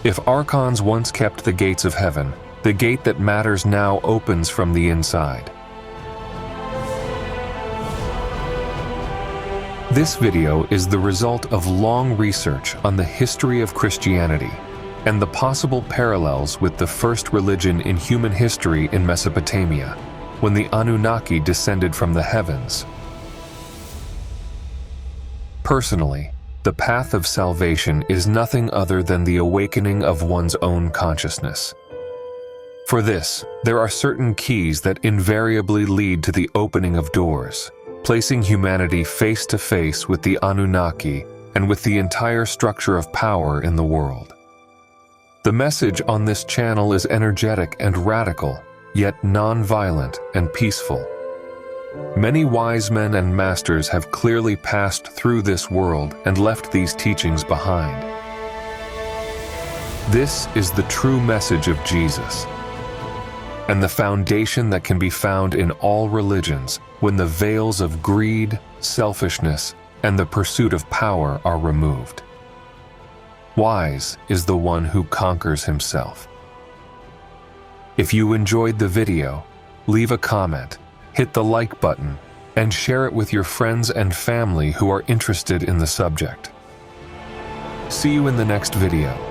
If archons once kept the gates of heaven, the gate that matters now opens from the inside. This video is the result of long research on the history of Christianity and the possible parallels with the first religion in human history in Mesopotamia, when the Anunnaki descended from the heavens. Personally, the path of salvation is nothing other than the awakening of one's own consciousness. For this, there are certain keys that invariably lead to the opening of doors, placing humanity face to face with the Anunnaki and with the entire structure of power in the world. The message on this channel is energetic and radical, yet non-violent and peaceful. Many wise men and masters have clearly passed through this world and left these teachings behind. This is the true message of Jesus, and the foundation that can be found in all religions when the veils of greed, selfishness, and the pursuit of power are removed. Wise is the one who conquers himself. If you enjoyed the video, leave a comment, hit the like button, and share it with your friends and family who are interested in the subject. See you in the next video.